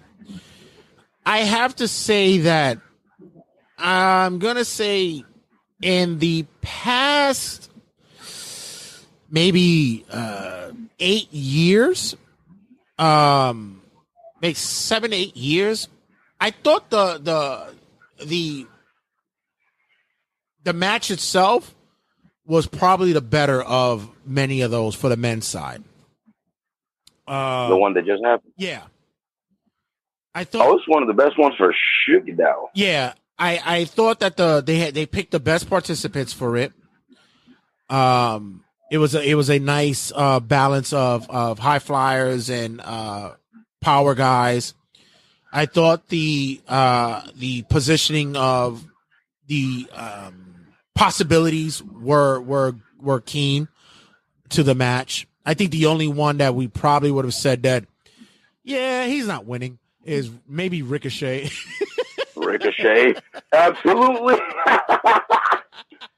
I have to say that I'm going to say in the past maybe 8 years, maybe 7, 8 years. I thought the match itself was probably the better of many of those for the men's side. The one that just happened. Yeah, I thought. Oh, it's one of the best ones for sure. Now. Yeah, I thought that they picked the best participants for it. It was a nice balance of high flyers and power guys. I thought the positioning of the possibilities were keen to the match. I think the only one that we probably would have said that, yeah, he's not winning is maybe Ricochet. Ricochet, absolutely.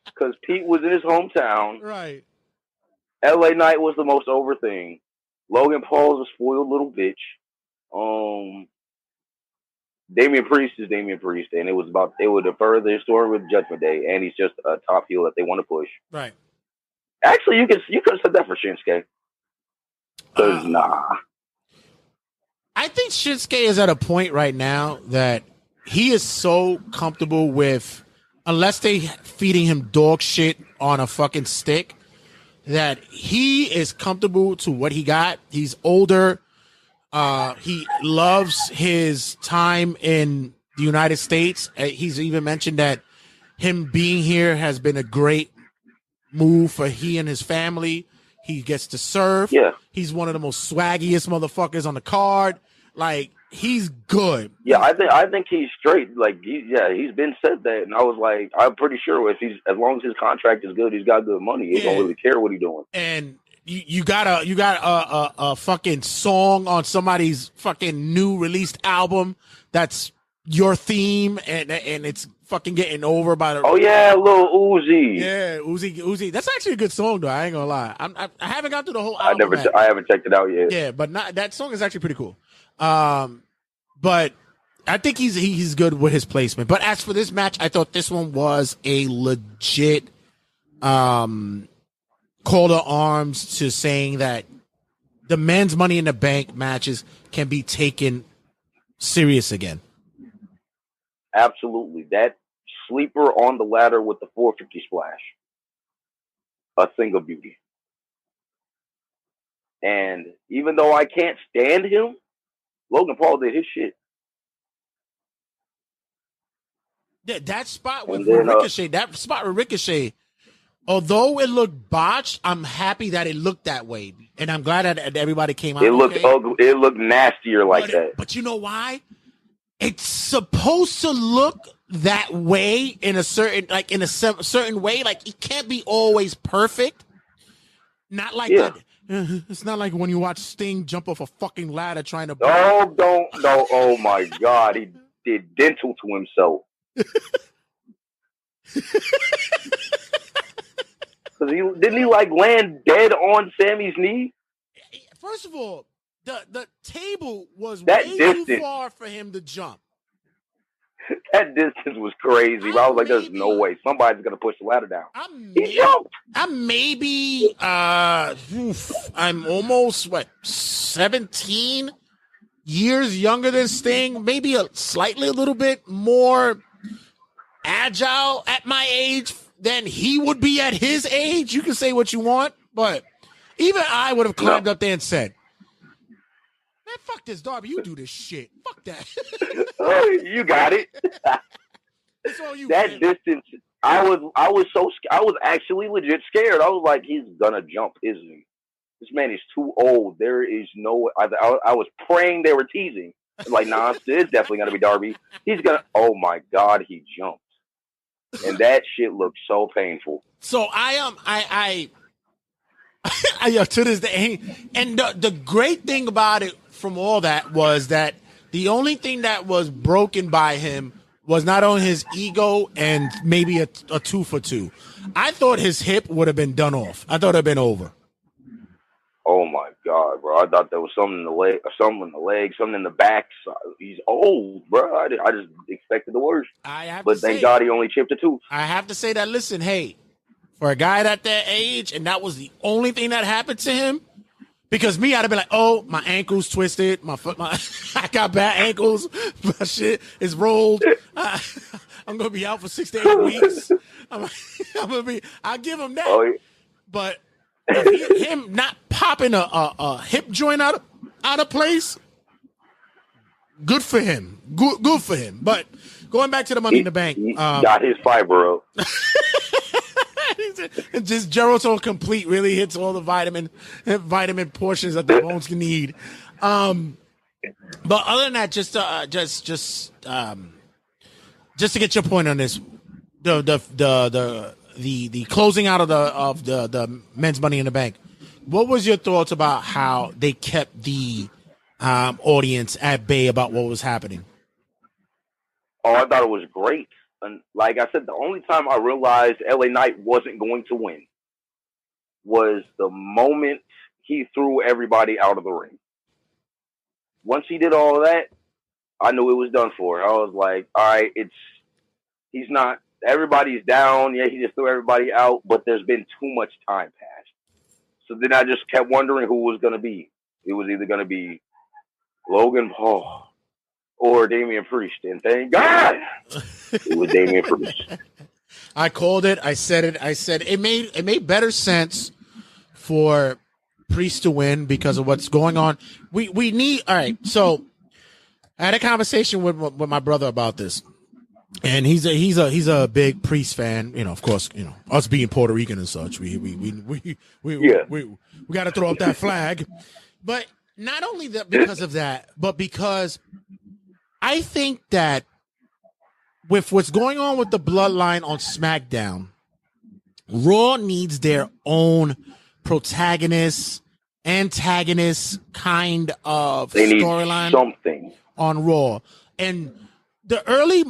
Because Pete was in his hometown. Right. LA Knight was the most over thing. Logan Paul's a spoiled little bitch. Damian Priest is Damian Priest, and they would defer their story with Judgment Day, and he's just a top heel that they want to push. Right. Actually, you could have said that for Shinsuke. Because I think Shinsuke is at a point right now that he is so comfortable with, unless they feeding him dog shit on a fucking stick, that he is comfortable to what he got. He's older. He loves his time in the United States. He's even mentioned that him being here has been a great move for he and his family. He gets to serve. Yeah. He's one of the most swaggiest motherfuckers on the card. Like, he's good. Yeah, I think he's straight. Like, he's been said that, and I was like, I'm pretty sure as long as his contract is good, he's got good money. He don't really care what he's doing. And you got a fucking song on somebody's fucking new released album that's your theme, and it's fucking getting over by the. Oh yeah, Lil Uzi. Yeah, Uzi. That's actually a good song though. I ain't gonna lie. I haven't got through the whole album. I haven't checked it out yet. Yeah, but that song is actually pretty cool. But I think he's good with his placement. But as for this match, I thought this one was a legit call to arms to saying that the men's Money in the Bank matches can be taken serious again. Absolutely. That sleeper on the ladder with the 450 splash. A thing of beauty. And even though I can't stand him, Logan Paul did his shit. Yeah, that spot with Ricochet, although it looked botched, I'm happy that it looked that way. And I'm glad that everybody came out. It looked ugly. It looked nastier like that. But you know why? It's supposed to look that way in a certain way. Like, it can't be always perfect. Not like that. It's not like when you watch Sting jump off a fucking ladder trying to. No. Oh my God, he did dental to himself. Didn't he like land dead on Sammy's knee? First of all, the table was that way distance. too far for him to jump. That distance was crazy. I was like, there's no way. Somebody's going to push the ladder down. He jumped. I'm almost, 17 years younger than Sting. Maybe a little bit more agile at my age than he would be at his age. You can say what you want, but even I would have climbed up there and said, man, fuck this, Darby. You do this shit. Fuck that. You got it. It's all you. That distance, I was actually legit scared. I was like, he's gonna jump, isn't he? This man is too old. There is no. I was praying they were teasing. Like, nah, it's definitely gonna be Darby. He's gonna. Oh my God, he jumped, and that shit looked so painful. So I to this day, and the great thing about it from all that was that the only thing that was broken by him was not only his ego and maybe a 2 for 2. I thought his hip would have been done off. I thought it had been over. Oh my God, bro! I thought there was something in the leg, something in the back. He's old, bro. I just expected the worst. But thank God he only chipped a tooth. I have to say that. Listen, hey, for a guy at that age, and that was the only thing that happened to him. Because me, I'd have been like, oh, my ankle's twisted. I got bad ankles. My shit is rolled. I'm going to be out for 6 to 8 weeks. I'll give him that. Oh, yeah. But him not popping a hip joint out of place, good for him. Good for him. But going back to the Money in the Bank. He got his fiber up. Just Geritol Complete really hits all the vitamin portions that the bones can need. But other than that, just to get your point on this, the closing out of the men's Money in the Bank. What was your thoughts about how they kept the audience at bay about what was happening? Oh, I thought it was great. And like I said, the only time I realized LA Knight wasn't going to win was the moment he threw everybody out of the ring. Once he did all of that, I knew it was done for. I was like, all right, he's not, everybody's down. Yeah, he just threw everybody out, but there's been too much time passed. So then I just kept wondering who was going to be. It was either going to be Logan Paul or Damian Priest, and thank God it was Damian Priest. I called it. I said it. I said it made better sense for Priest to win because of what's going on. We need. All right. So I had a conversation with my brother about this, and he's a big Priest fan. You know, of course, you know, us being Puerto Rican and such, we got to throw up that flag. But not only that because of that, but because I think that with what's going on with the bloodline on SmackDown, Raw needs their own protagonist, antagonist kind of storyline something on Raw. And the early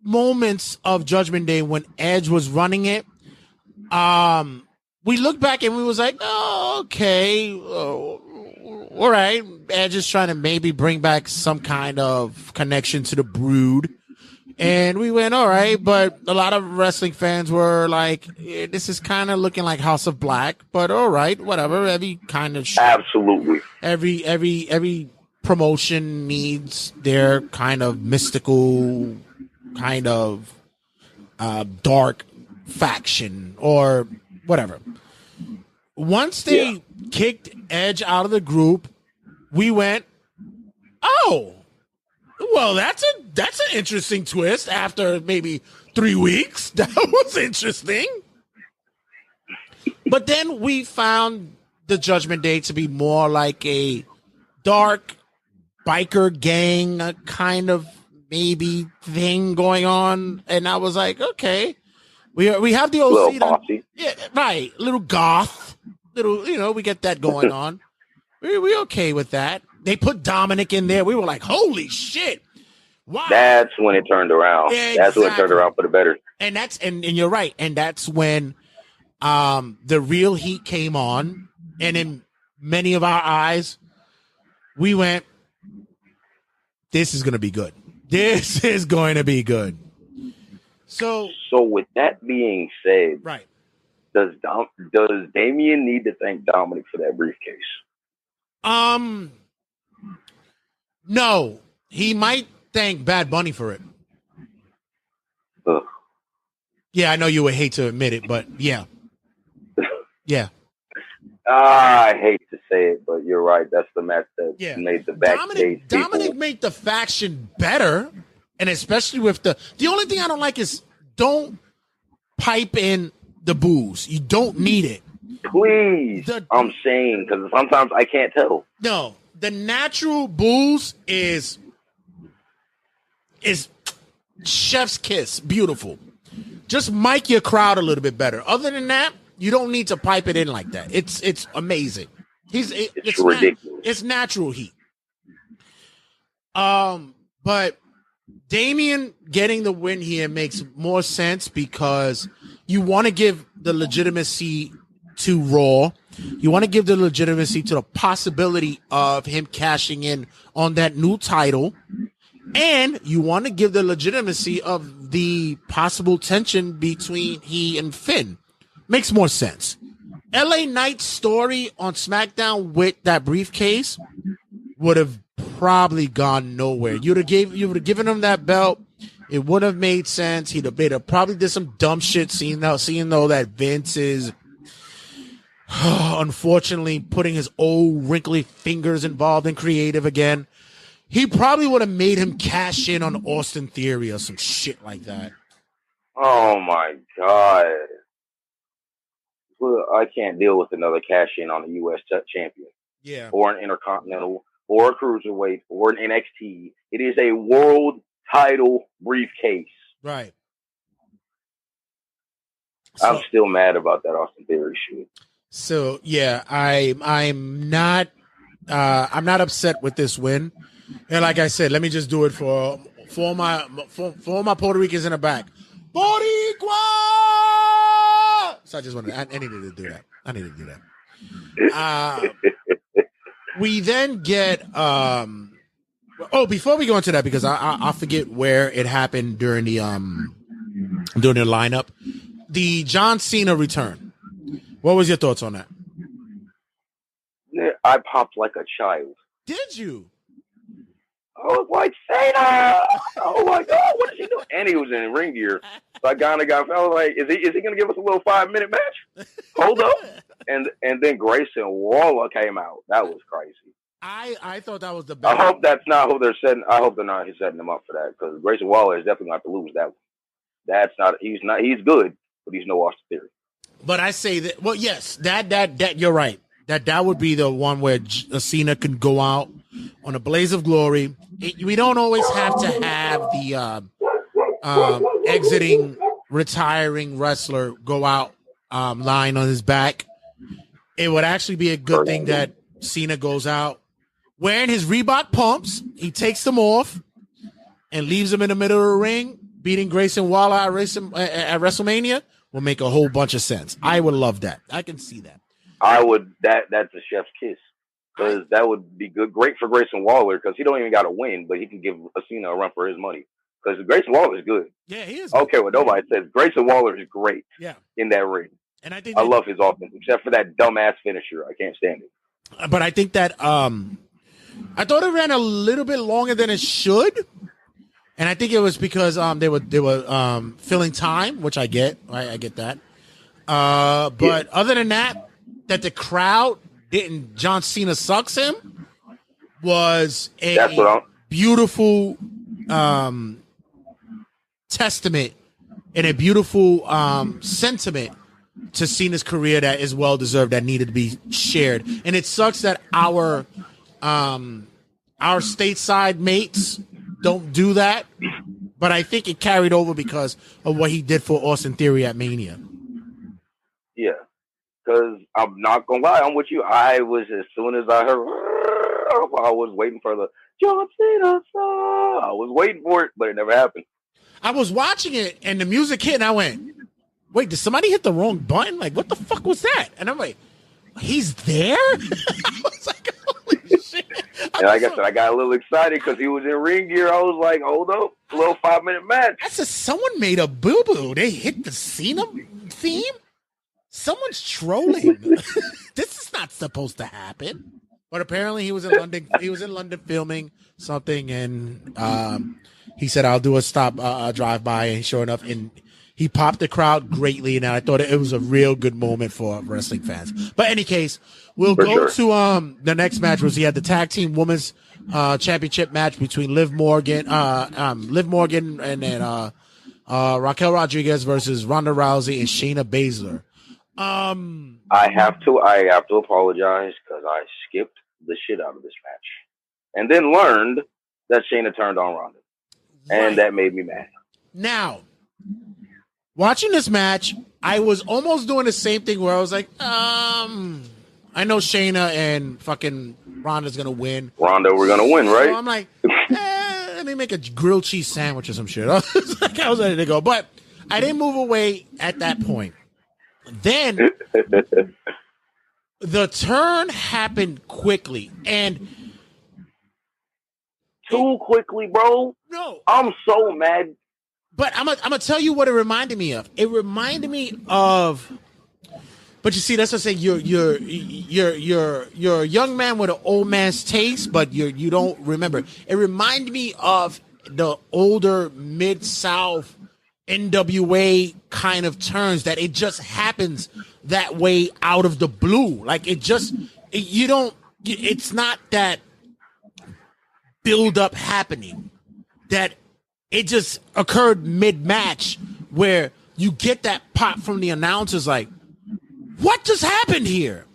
moments of Judgment Day when Edge was running it, we looked back and we was like, oh, okay, all right. Edge is trying to maybe bring back some kind of connection to the Brood. And we went, all right, but a lot of wrestling fans were like, this is kind of looking like House of Black, but all right, whatever. Every kind of absolutely. Every promotion needs their kind of mystical, kind of dark faction or whatever. Once they kicked Edge out of the group, we went, oh, well, that's an interesting twist after maybe 3 weeks. That was interesting. But then we found the Judgment Day to be more like a dark biker gang kind of maybe thing going on. And I was like, okay, we have the OC. Yeah, right. Little goth. Little, you know, we get that going on. We okay with that. They put Dominic in there. We were like, holy shit. Wow. That's when it turned around. Yeah, that's when it turned around for the better. And that's and you're right. And that's when the real heat came on. And in many of our eyes, we went, this is going to be good. This is going to be good. So with that being said, right. Does Damian need to thank Dominic for that briefcase? No. He might thank Bad Bunny for it. Ugh. Yeah, I know you would hate to admit it, but yeah. Yeah. I hate to say it, but you're right. That's the match that made the backstage Dominic made the faction better, and especially with the only thing I don't like is don't pipe in the booze. You don't need it. Please. I'm saying, because sometimes I can't tell. No. The natural booze is chef's kiss. Beautiful. Just mic your crowd a little bit better. Other than that, you don't need to pipe it in like that. It's amazing. It's ridiculous. It's natural heat. But Damian getting the win here makes more sense because you want to give the legitimacy to Raw. You want to give the legitimacy to the possibility of him cashing in on that new title. And you want to give the legitimacy of the possible tension between he and Finn. Makes more sense. LA Knight's story on SmackDown with that briefcase would have probably gone nowhere. You would have given him that belt. It would have made sense. He'd have probably did some dumb shit, seeing though that Vince is unfortunately putting his old wrinkly fingers involved in creative again. He probably would have made him cash in on Austin Theory or some shit like that. Oh my God. Well, I can't deal with another cash in on a U.S. champion. Yeah. Or an Intercontinental, or a Cruiserweight, or an NXT. It is a world title briefcase. Right. I'm still mad about that Austin Theory shit. So yeah, I'm not upset with this win. And like I said, let me just do it for all my Puerto Ricans in the back. Boricua! So I just wanted, I needed to do that. We then get, before we go into that, because I forget where it happened during the lineup, the John Cena return. What was your thoughts on that? I popped like a child. Did you? I was like, Cena! Oh my God, what is he doing? And he was in ring gear. So I kind of I was like, is he going to give us a little 5-minute match? Hold up. And then Grayson Waller came out. That was crazy. I thought that was the best. I hope that's not who they're setting. I hope they're not setting him up for that, because Grayson Waller is definitely going to have to lose that one. That's not. He's good, but he's no Austin Theory. But I say that. Well, yes, that you're right. That would be the one where Cena can go out on a blaze of glory. We don't always have to have the exiting, retiring wrestler go out lying on his back. It would actually be a good thing that Cena goes out wearing his Reebok pumps. He takes them off and leaves them in the middle of the ring, beating Grayson Waller at WrestleMania will make a whole bunch of sense. I would love that. I can see that. I would. That's a chef's kiss, because that would be great for Grayson Waller, because he don't even got to win, but he can give Cena a run for his money, because Grayson Waller is good. Yeah, he is. Okay, well, nobody says Grayson Waller is great. Yeah, in that ring, and I love his offense, except for that dumbass finisher. I can't stand it. But I think that I thought it ran a little bit longer than it should. And I think it was because they were filling time, which I get. I get that. But other than that the crowd didn't John Cena sucks him was a beautiful testament and a beautiful sentiment to Cena's career that is well deserved, that needed to be shared. And it sucks that our stateside mates don't do that, but I think it carried over because of what he did for Austin Theory at Mania. Yeah, because I'm not gonna lie, I'm with you. I was, as soon as I heard, I was waiting for the John Cena song. I was waiting for it, but it never happened. I was watching it and the music hit, and I went, "Wait, did somebody hit the wrong button? Like, what the fuck was that?" And I'm like, "He's there?" I was like, "Holy shit!" And like I said, I got a little excited because he was in ring gear. I was like, hold up, a little 5-minute match. I said, someone made a boo-boo. They hit the Cena theme? Someone's trolling. This is not supposed to happen. But apparently he was in London. He was in London filming something, and he said, I'll do a drive-by, and sure enough, and he popped the crowd greatly, and I thought it was a real good moment for wrestling fans. But in any case, we'll go to the next match, was he had the tag team women's championship match between Liv Morgan and then Raquel Rodriguez versus Ronda Rousey and Shayna Baszler. I have to apologize because I skipped the shit out of this match, and then learned that Shayna turned on Ronda, and that made me mad. Now, watching this match, I was almost doing the same thing where I was like, I know Shayna and fucking Ronda's gonna win. Ronda, we're gonna win, right? So I'm like, let me make a grilled cheese sandwich or some shit. I was ready to go, but I didn't move away at that point. Then the turn happened quickly, and too quickly, bro. No, I'm so mad. But I'm gonna tell you what it reminded me of. It reminded me of But you see, that's what I'm saying. You're a young man with an old man's taste, but you don't remember. It reminded me of the older Mid-South NWA kind of turns, that it just happens that way out of the blue. Like it's not that build up happening, that it just occurred mid-match where you get that pop from the announcers like, what just happened here?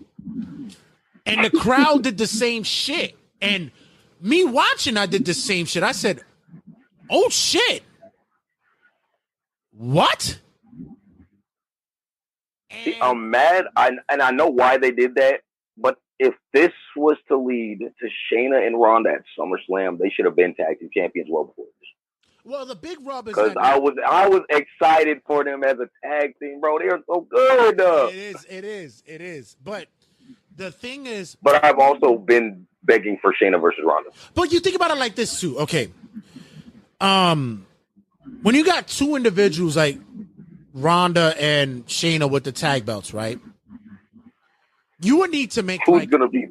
And the crowd did the same shit. And me watching, I did the same shit. I said, oh shit. What? See, I'm mad, and I know why they did that, but if this was to lead to Shayna and Ronda at SummerSlam, they should have been tag team champions well before this. Well, the big rub is because I was excited for them as a tag team, bro. They are so good. It is. But the thing is, but I've also been begging for Shayna versus Ronda. But you think about it like this too. Okay, when you got two individuals like Ronda and Shayna with the tag belts, right? You would need to make who's gonna be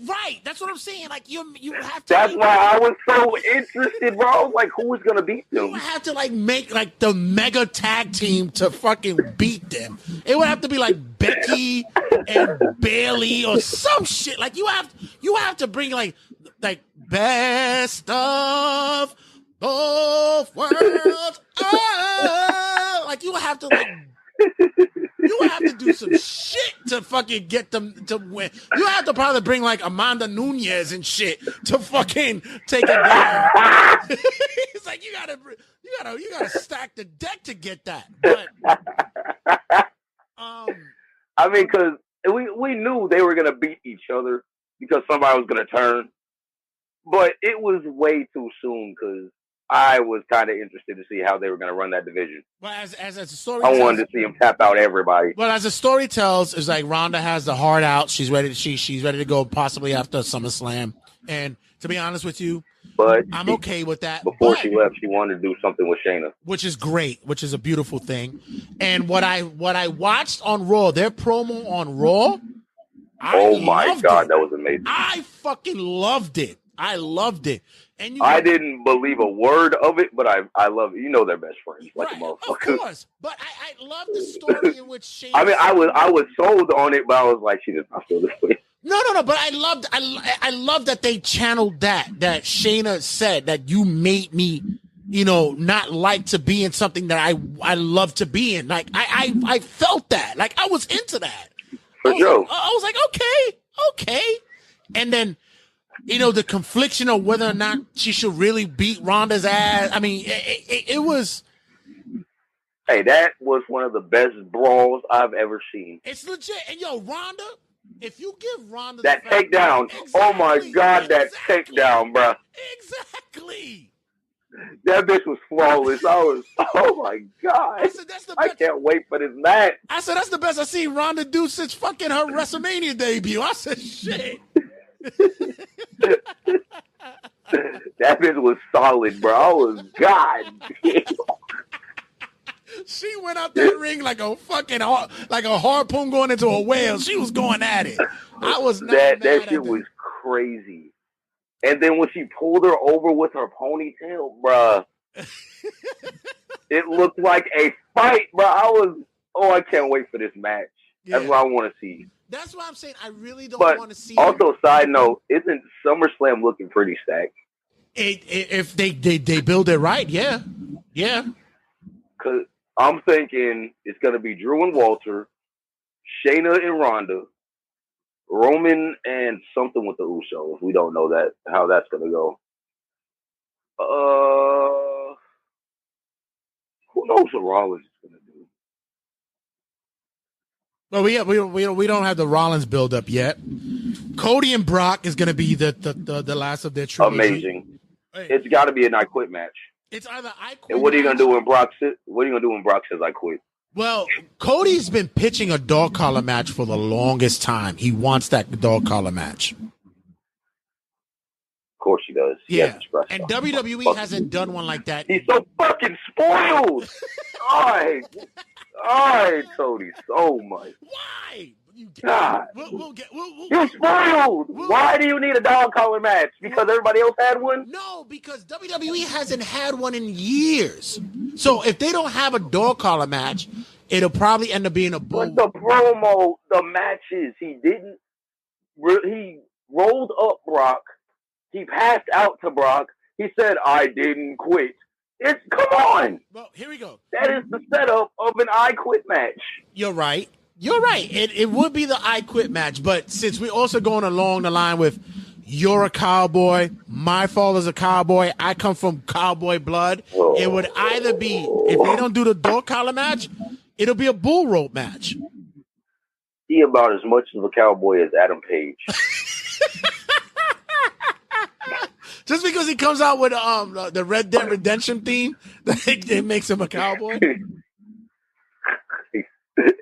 right. That's what I'm saying. Like you have to. That's why I was so interested, bro. Like, who is gonna beat them? You would have to like make like the mega tag team to fucking beat them. It would have to be like Becky and Bailey or some shit. Like you have to bring like best of both worlds. Like you have to like. You have to do some shit to fucking get them to win. You have to probably bring like Amanda Nunes and shit to fucking take it down. It's like you gotta stack the deck to get that. But I mean, because we knew they were gonna beat each other because somebody was gonna turn, but it was way too soon because I was kind of interested to see how they were going to run that division. Well, as a story, I wanted to see them tap out everybody. Well, as the story tells, is like Ronda has the heart out. She's ready. She's ready to go possibly after SummerSlam. And to be honest with you, but I'm okay with that. Before she left, she wanted to do something with Shayna, which is great, which is a beautiful thing. And what I watched on Raw, their promo on Raw. Oh my God, that was amazing! I fucking loved it. I loved it. And I didn't believe a word of it, but I love it. You know they're best friends, like a motherfucker. Of course, but I love the story in which Shayna. I mean, I was sold on it, but I was like, she does not feel this way. No. But I loved that they channeled that Shayna said that you made me, not like to be in something that I love to be in. Like I felt that. Like I was into that. For sure. I was like, okay, and then. The confliction of whether or not she should really beat Ronda's ass. I mean, it was. Hey, that was one of the best brawls I've ever seen. It's legit. And Ronda, if you give Ronda that takedown, oh my God, that takedown, bro. Exactly. That bitch was flawless. Oh my God. I said, that's the best. I can't wait for this match. I said, that's the best I've seen Ronda do since fucking her WrestleMania debut. I said, shit. That bitch was solid, bro. I was God. She went out that ring like a fucking harpoon going into a whale. She was going at it. I was not that shit was crazy. And then when she pulled her over with her ponytail, bro, it looked like a fight, bro. I can't wait for this match. Yeah. That's what I want to see. That's why I'm saying I really don't want to see. Also, side note, isn't SummerSlam looking pretty stacked? If they build it right, yeah. Because I'm thinking it's going to be Drew and Walter, Shayna and Ronda, Roman and something with the Usos. We don't know how that's going to go. Who knows what Rollins is going to do? Well, we don't have the Rollins build up yet. Cody and Brock is going to be the last of their trilogy. Amazing. Hey. It's got to be an I Quit match. It's either I Quit. And what are you going to do when Brock says I quit? Well, Cody's been pitching a dog collar match for the longest time. He wants that dog collar match. course she does. She has Yeah, discretion. and WWE hasn't done one like that. He's so fucking spoiled. All right, Tony, so much. Why? God. We'll You're spoiled. Why do you need a dog collar match? Because everybody else had one? No, because WWE hasn't had one in years. So if they don't have a dog collar match, it'll probably end up being a bull. But the promo, the matches, he rolled up Brock. He passed out to Brock. He said, I didn't quit. Come on. Well, here we go. That is the setup of an I Quit match. You're right. It would be the I Quit match, but since we're also going along the line with you're a cowboy, my father's a cowboy, I come from cowboy blood, it would either be, if they don't do the dog collar match, it'll be a bull rope match. He about as much of a cowboy as Adam Page. Just because he comes out with the Red Dead Redemption theme, it makes him a cowboy.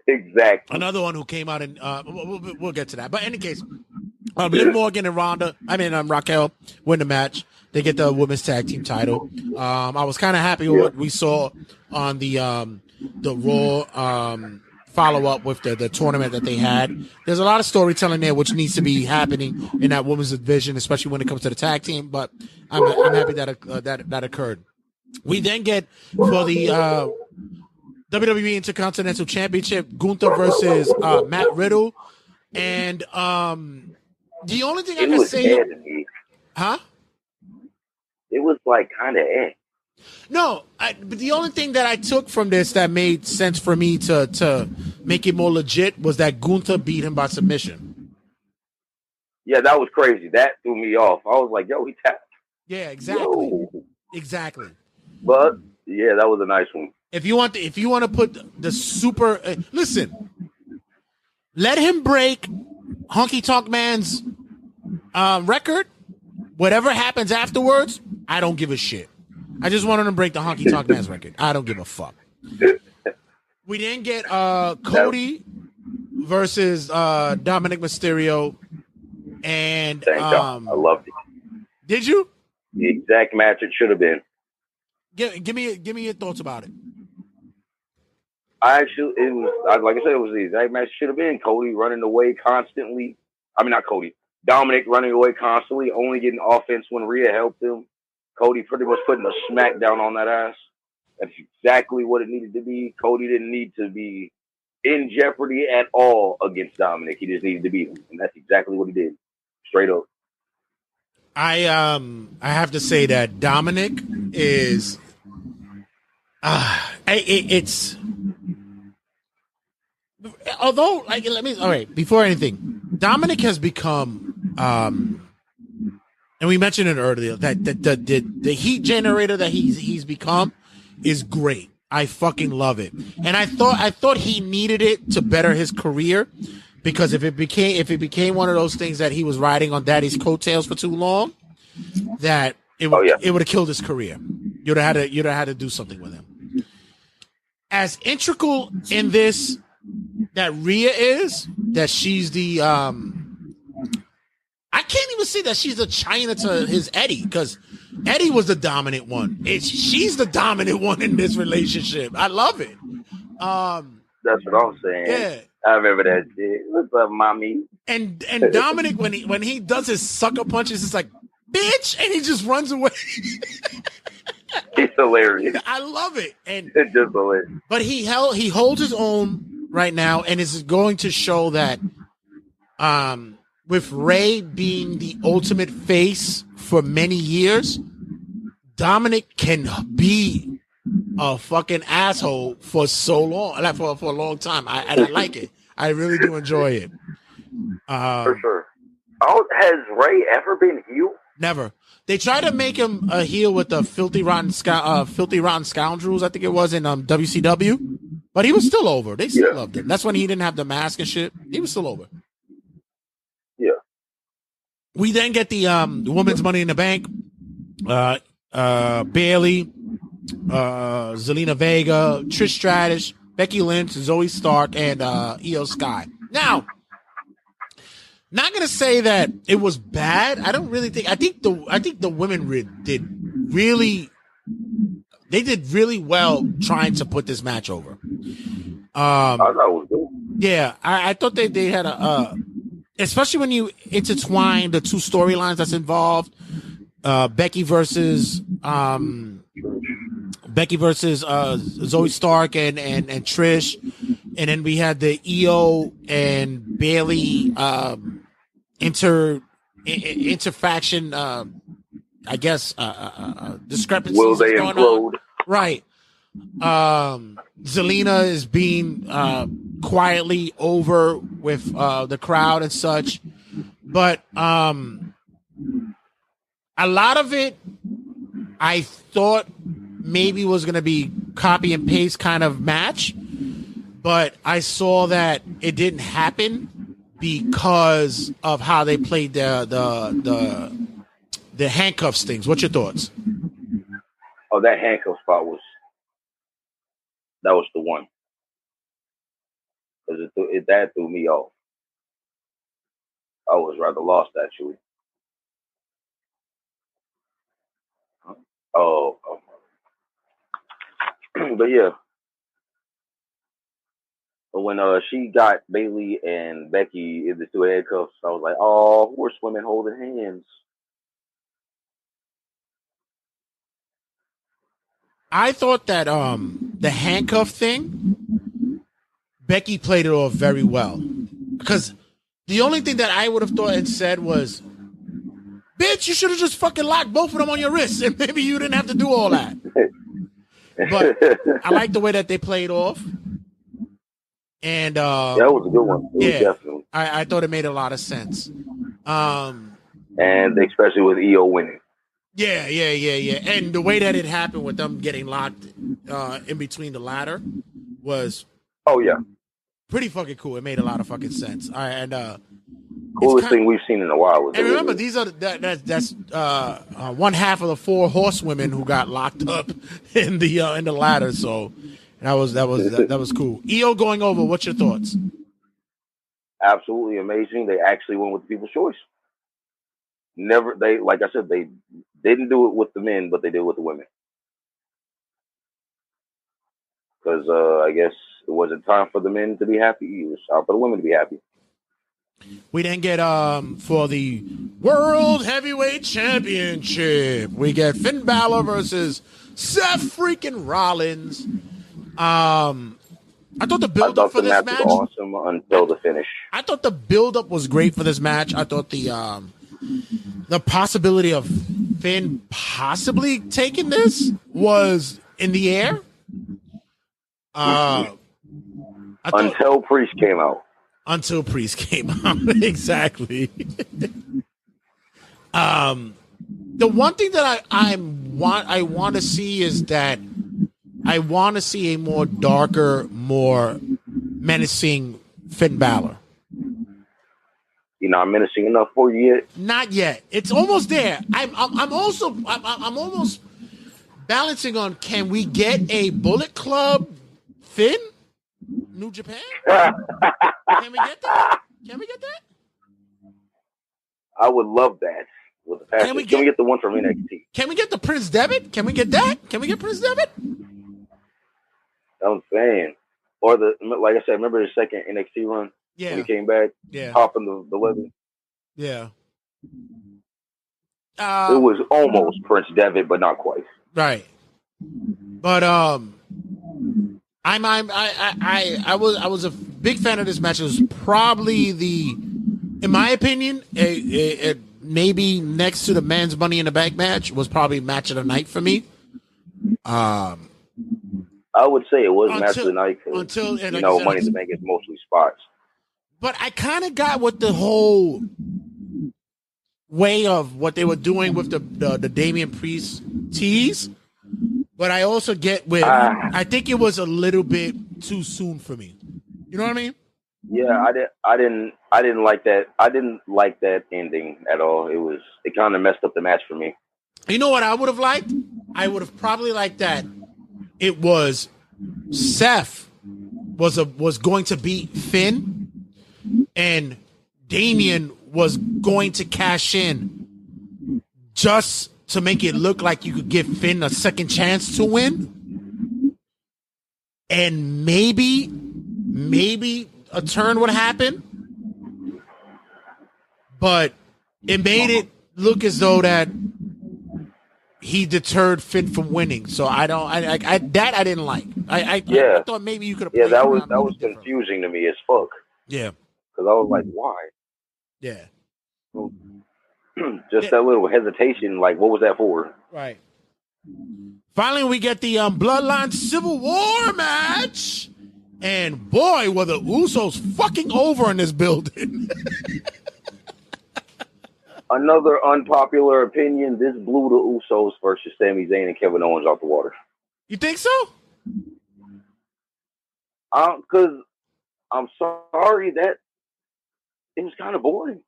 Exactly. Another one who came out and we'll get to that. But in any case, Liv Morgan and Raquel win the match. They get the women's tag team title. I was kind of happy with what we saw on the Raw follow up with the tournament that they had. There's a lot of storytelling there which needs to be happening in that women's division, especially when it comes to the tag team. But I'm happy that occurred. We then get for the WWE Intercontinental Championship, Gunther versus Matt Riddle, and the only thing I can say, huh? It was like kind of No, but the only thing that I took from this that made sense for me to make it more legit was that Gunther beat him by submission. Yeah, that was crazy. That threw me off. I was like, yo, he tapped. Yeah, exactly. Yo. Exactly. But yeah, that was a nice one. If you want to put the super listen, let him break Honky Tonk Man's record. Whatever happens afterwards, I don't give a shit. I just want him to break the Honky Tonk Man's record. I don't give a fuck. We didn't get Cody versus Dominic Mysterio, and I loved it. Did you? The exact match it should have been. Give me your thoughts about it. Like I said, it was the exact match it should have been. Cody running away constantly. I mean, not Cody. Dominic running away constantly, only getting offense when Rhea helped him. Cody pretty much putting a smack down on that ass. That's exactly what it needed to be. Cody didn't need to be in jeopardy at all against Dominic. He just needed to beat him, and that's exactly what he did. Straight up. I have to say that Dominic is it's although like all right, before anything, Dominic has become and we mentioned it earlier that the heat generator that he's become is great. I fucking love it. And I thought he needed it to better his career, because if it became one of those things that he was riding on Daddy's coattails for too long, that it would have killed his career. You'd have had to do something with him. As integral in this that Rhea is, that she's the I can't even say that she's the China to his Eddie, because Eddie was the dominant one. She's the dominant one in this relationship. I love it. That's what I'm saying. Yeah. I remember that shit. What's up, mommy? And Dominic, when he does his sucker punches, it's like, bitch, and he just runs away. It's hilarious. I love it. And it's just hilarious. But he holds his own right now, and is going to show that with Ray being the ultimate face for many years, Dominic can be a fucking asshole for so long, like for a long time. I like it. I really do enjoy it. For sure. Oh, has Ray ever been heel? Never. They tried to make him a heel with the Filthy Rotten Scoundrels, I think it was, in WCW, but he was still over. They still loved him. That's when he didn't have the mask and shit. He was still over. Yeah. We then get the Women's Money in the Bank. Bailey, Zelina Vega, Trish Stratus, Becky Lynch, Zoe Stark, and Io Sky. Now, Not gonna say that it was bad. I don't really think. I think the women did really well trying to put this match over. I thought it was good. Yeah, I thought they had especially when you intertwine the two storylines that's involved, Becky versus Zoe Stark and Trish, and then we had the Io and Bailey interfaction. I guess discrepancies. Will they implode? Right. Zelina is being quietly over with the crowd and such, but a lot of it I thought maybe was going to be copy and paste kind of match, but I saw that it didn't happen because of how they played the handcuffs things. What's your thoughts? Oh, that handcuff spot was the one. Because that threw me off. I was rather lost, actually. Oh. But yeah. But when she got Bailey and Becky in the two handcuffs, I was like, oh, horsewomen holding hands. I thought that the handcuff thing, Becky played it off very well. Because the only thing that I would have thought and said was, bitch, you should have just fucking locked both of them on your wrists and maybe you didn't have to do all that. But I like the way that they played off. And that was a good one. Definitely. I thought it made a lot of sense. And especially with EO winning. Yeah. And the way that it happened with them getting locked in between the ladder was pretty fucking cool. It made a lot of fucking sense. All right, and coolest thing we've seen in a while. And remember, these are that's one half of the four horsewomen who got locked up in the ladder. So that was cool. EO going over. What's your thoughts? Absolutely amazing. They actually went with the people's choice. Like I said, they didn't do it with the men, but they did it with the women. Because I guess it wasn't time for the men to be happy. It was time for the women to be happy. We didn't get for the World Heavyweight Championship. We get Finn Balor versus Seth freaking Rollins. I thought the build-up for this match was awesome until the finish. I thought the build-up was great for this match. I thought the possibility of Finn possibly taking this was in the air. Until Priest came out. Until Priest came out. Exactly. The one thing that I want to see is that I want to see a more darker, more menacing Finn Balor. You're not menacing enough for you yet? Not yet. It's almost there. I'm almost balancing on, can we get a Bullet Club Finn? New Japan? Can we get that? I would love that. With the passion. Can we get the one from NXT? Can we get the Prince Devitt? Can we get that? Can we get Prince Devitt? I'm saying. Or like I said, remember the second NXT run? Yeah. When he came back? Yeah. Popping the leather? Yeah. It was almost Prince Devitt, but not quite. Right. But I was a big fan of this match. It was probably in my opinion, maybe next to the men's Money in the Bank match, was probably match of the night for me. I would say it was match of the night because Money in the Bank is mostly spots. But I kind of got what the whole way of what they were doing with the Damian Priest tease. But I also get with I think it was a little bit too soon for me. You know what I mean? Yeah, I didn't like that. I didn't like that ending at all. It kind of messed up the match for me. You know what I would have liked? I would have probably liked that it was Seth was going to beat Finn, and Damian was going to cash in just to make it look like you could give Finn a second chance to win. And maybe a turn would happen. But it made it look as though that he deterred Finn from winning. So I didn't like. I thought maybe you could have. Yeah, that was confusing to me as fuck. Yeah, because I was like, why? Yeah. Just that little hesitation, like, what was that for? Right. Finally, we get the Bloodline Civil War match. And boy, were the Usos fucking over in this building. Another unpopular opinion, this blew the Usos versus Sami Zayn and Kevin Owens out the water. You think so? Because I'm sorry that it was kind of boring.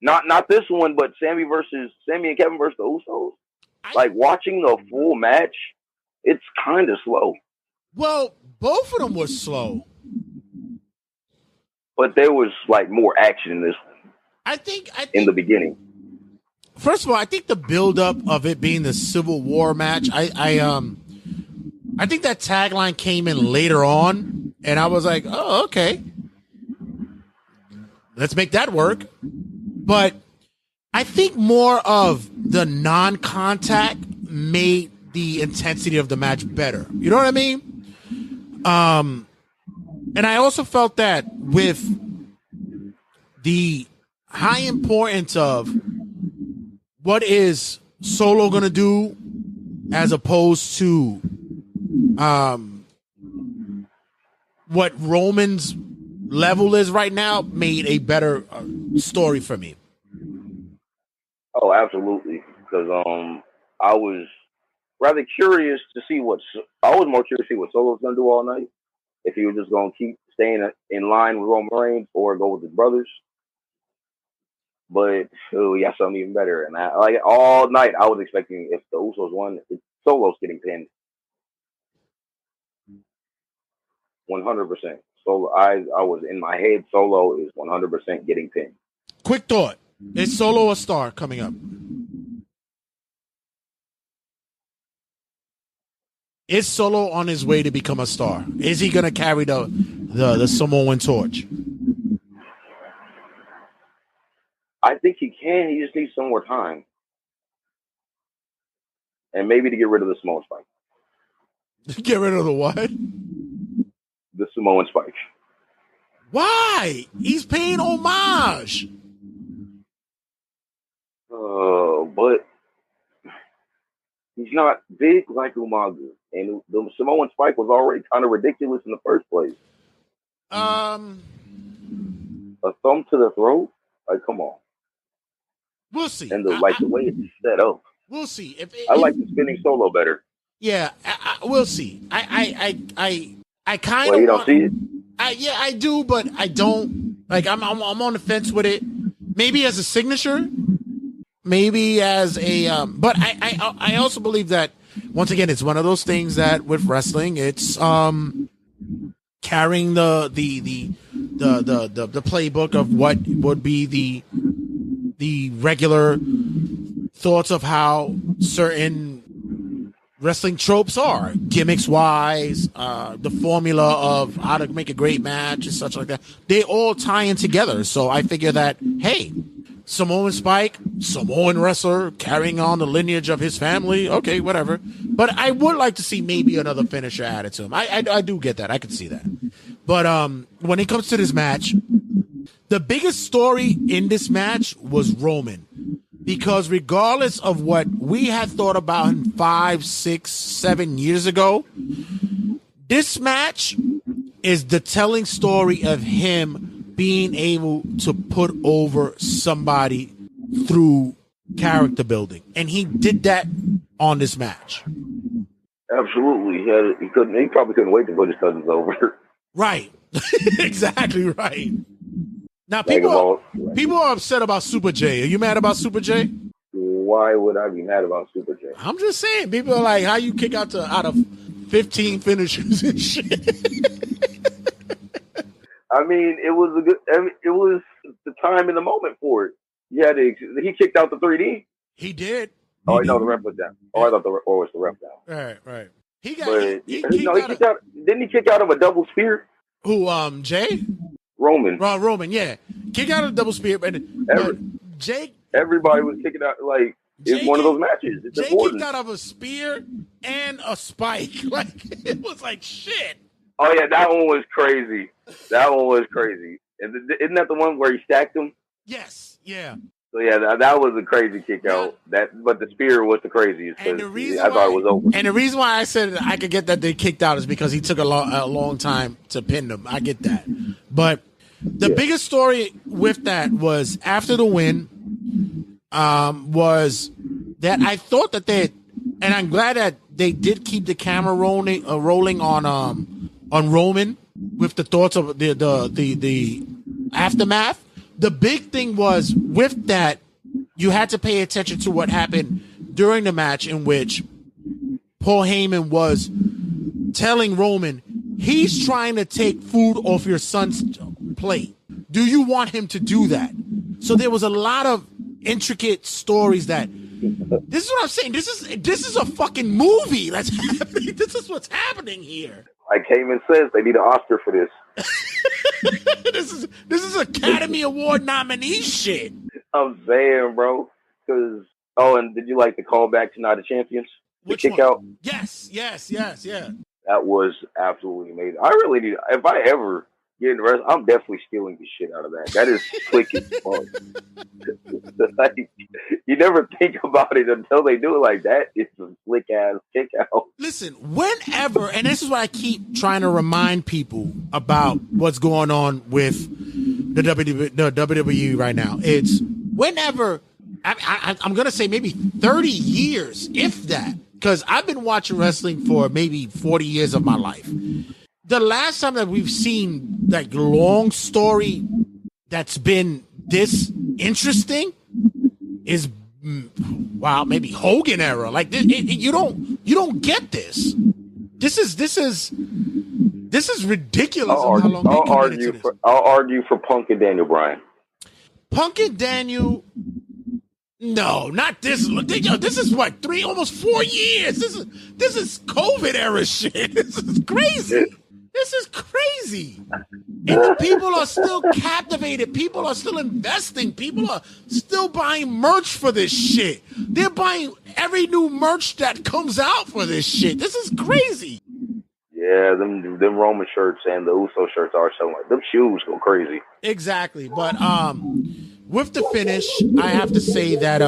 Not this one, but Sami and Kevin versus the Usos. Like, watching the full match, it's kind of slow. Well, both of them were slow. But there was, like, more action in this one. I think in the beginning. First of all, I think the build-up of it being the Civil War match, I think that tagline came in later on, and I was like, oh, okay. Let's make that work. But I think more of the non-contact made the intensity of the match better. You know what I mean? And I also felt that with the high importance of what is Solo going to do as opposed to what Roman's level is right now made a better story for me. Oh, absolutely. Because I was rather curious to see more curious to see what Solo's going to do all night. If he was just going to keep staying in line with Roman Reigns or go with his brothers. But he has something even better. And all night, I was expecting if the Usos won, Solo's getting pinned. 100%. Solo, I was in my head. Solo is 100% getting pinned. Quick thought: is Solo a star coming up? Is Solo on his way to become a star? Is he going to carry the Samoan torch? I think he can. He just needs some more time. And maybe to get rid of the Samoan spike. Get rid of the what? The Samoan spike. Why? He's paying homage. But he's not big like Umaga. And the Samoan spike was already kind of ridiculous in the first place. A thumb to the throat? Like, come on. We'll see. And the way it's set up. We'll see. I like the spinning Solo better. Yeah, we'll see. I kind of. Well, you don't see it. I do, but I don't. Like, I'm on the fence with it. Maybe as a signature. Maybe as a. But I also believe that once again it's one of those things that with wrestling it's carrying the playbook of what would be the regular thoughts of how certain wrestling tropes are, gimmicks wise, the formula of how to make a great match and such like that. They all tie in together. So I figure that, hey, Samoan Spike, Samoan wrestler carrying on the lineage of his family. Okay, whatever. But I would like to see maybe another finisher added to him. I do get that. I can see that. But when it comes to this match, the biggest story in this match was Roman. Because regardless of what we had thought about him 5, 6, 7 years ago, this match is the telling story of him being able to put over somebody through character building. And he did that on this match. Absolutely. He probably couldn't wait to put his cousins over. Right. Exactly right. Now, people are upset about Super J. Are you mad about Super J? Why would I be mad about Super J? I'm just saying. People are like, how you kick out of 15 finishers and shit? I mean, it was the time and the moment for it. He kicked out the 3D. He did. Oh, no, the ref was down. Oh, I thought the ref down. Right. He kicked out. Didn't he kick out of a double spear? Who? Jay? Roman. Roman, yeah. Kick out of a double spear, but Jake. Everybody was kicking out like it's one of those matches. It's Jay important. kicked out of a spear and a spike. Like it was like shit. Oh yeah, that one was crazy. Isn't that the one where he stacked him? Yes. Yeah. So yeah, that was a crazy kick out. But the spear was the craziest. And the reason I thought it was over. And the reason why I said I could get that they kicked out is because he took a long time to pin them. I get that, but the biggest story with that was after the win, was that I thought that and I'm glad that they did keep the camera rolling on Roman with the thoughts of the aftermath. The big thing was with that, you had to pay attention to what happened during the match in which Paul Heyman was telling Roman, he's trying to take food off your son's plate. Do you want him to do that? So there was a lot of intricate stories that this is what I'm saying. This is a fucking movie that's happening. This is what's happening here. Like Heyman says, they need an Oscar for this. This is Academy Award nominee shit. I'm saying, bro. And did you like the callback to Night of Champions? The Which kick one? out? Yes. That was absolutely amazing. I really need. If I ever get in the rest, I'm definitely stealing the shit out of that. That is slick as fuck. Like, you never think about it until they do it like that. It's a slick ass kick out. Listen, whenever, and this is what I keep trying to remind people about what's going on with the WWE right now. It's whenever, I'm going to say maybe 30 years, if that, because I've been watching wrestling for maybe 40 years of my life. The last time that we've seen like long story that's been this interesting is maybe Hogan era. Like you don't get this. This is ridiculous. I'll argue for Punk and Daniel Bryan. Punk and Daniel. No, not this. This is what, almost 4 years. This is COVID era shit. This is crazy. This is crazy. And the people are still captivated. People are still investing. People are still buying merch for this shit. They're buying every new merch that comes out for this shit. This is crazy. Yeah, them Roman shirts and the Uso shirts are selling. Them shoes go crazy. Exactly. But with the finish, I have to say that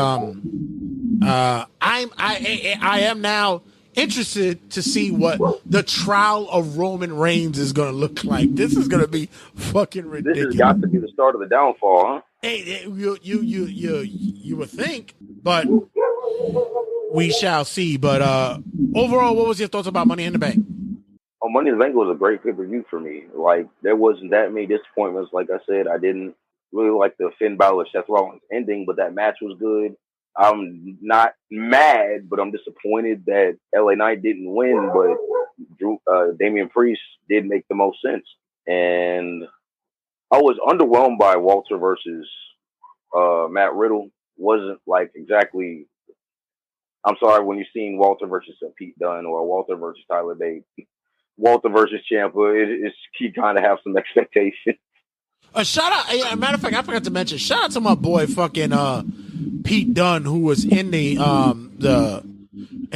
I am now interested to see what the trial of Roman Reigns is going to look like. This is going to be fucking ridiculous. This has got to be the start of the downfall, huh? Hey, you would think, but we shall see. But overall, what was your thoughts about Money in the Bank? Oh, Money in the Bank was a great pay-per-view for me. Like, there wasn't that many disappointments. Like I said, I didn't really like the Finn Balor Seth Rollins ending, but that match was good. I'm not mad, but I'm disappointed that LA Knight didn't win, but Damian Priest did make the most sense. And I was underwhelmed by Walter versus Matt Riddle. Wasn't like exactly, I'm sorry, when you're seeing Walter versus Pete Dunne or Walter versus Tyler Bate, Walter versus Ciampa, you kind of have some expectations. Shout out, matter of fact, I forgot to mention, shout out to my boy fucking Pete Dunne, who was in the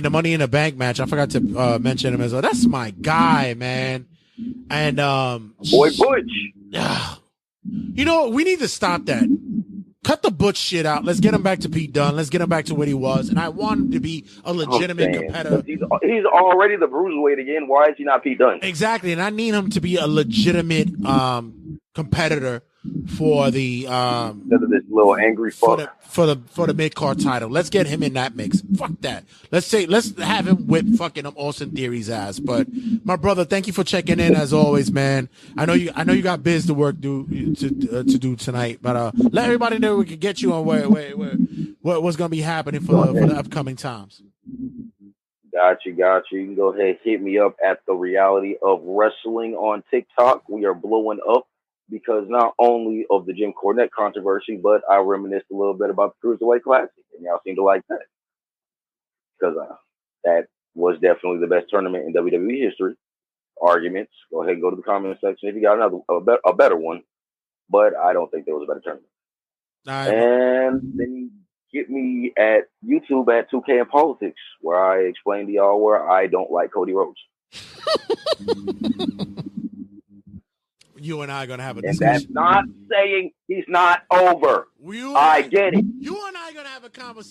Money in the Bank match. I forgot to mention him as well. That's my guy, man. And boy Butch. You know, we need to stop that. Cut the Butch shit out. Let's get him back to Pete Dunne. Let's get him back to what he was. And I want him to be a legitimate competitor. He's already the bruiserweight again. Why is he not Pete Dunne? Exactly. And I need him to be a legitimate competitor for the instead of this little angry fuck for the mid-card title. Let's get him in that mix. Fuck that. Let's have him whip fucking Austin Theory's ass. But my brother, thank you for checking in as always, man. I know you got biz to work to do tonight, but let everybody know we can get you on what's gonna be happening for the upcoming times. Got you. You can go ahead, hit me up at The Reality of Wrestling on TikTok. We are blowing up because not only of the Jim Cornette controversy, but I reminisced a little bit about the Cruiserweight Classic, and y'all seem to like that because that was definitely the best tournament in WWE history. Arguments, go ahead and go to the comment section if you got a better one, but I don't think there was a better tournament. And then get me at YouTube at 2K in Politics, where I explain to y'all where I don't like Cody Rhodes. You and I are going to have a And discussion. that's not saying he's not over. I get it. You and I are going to have a conversation.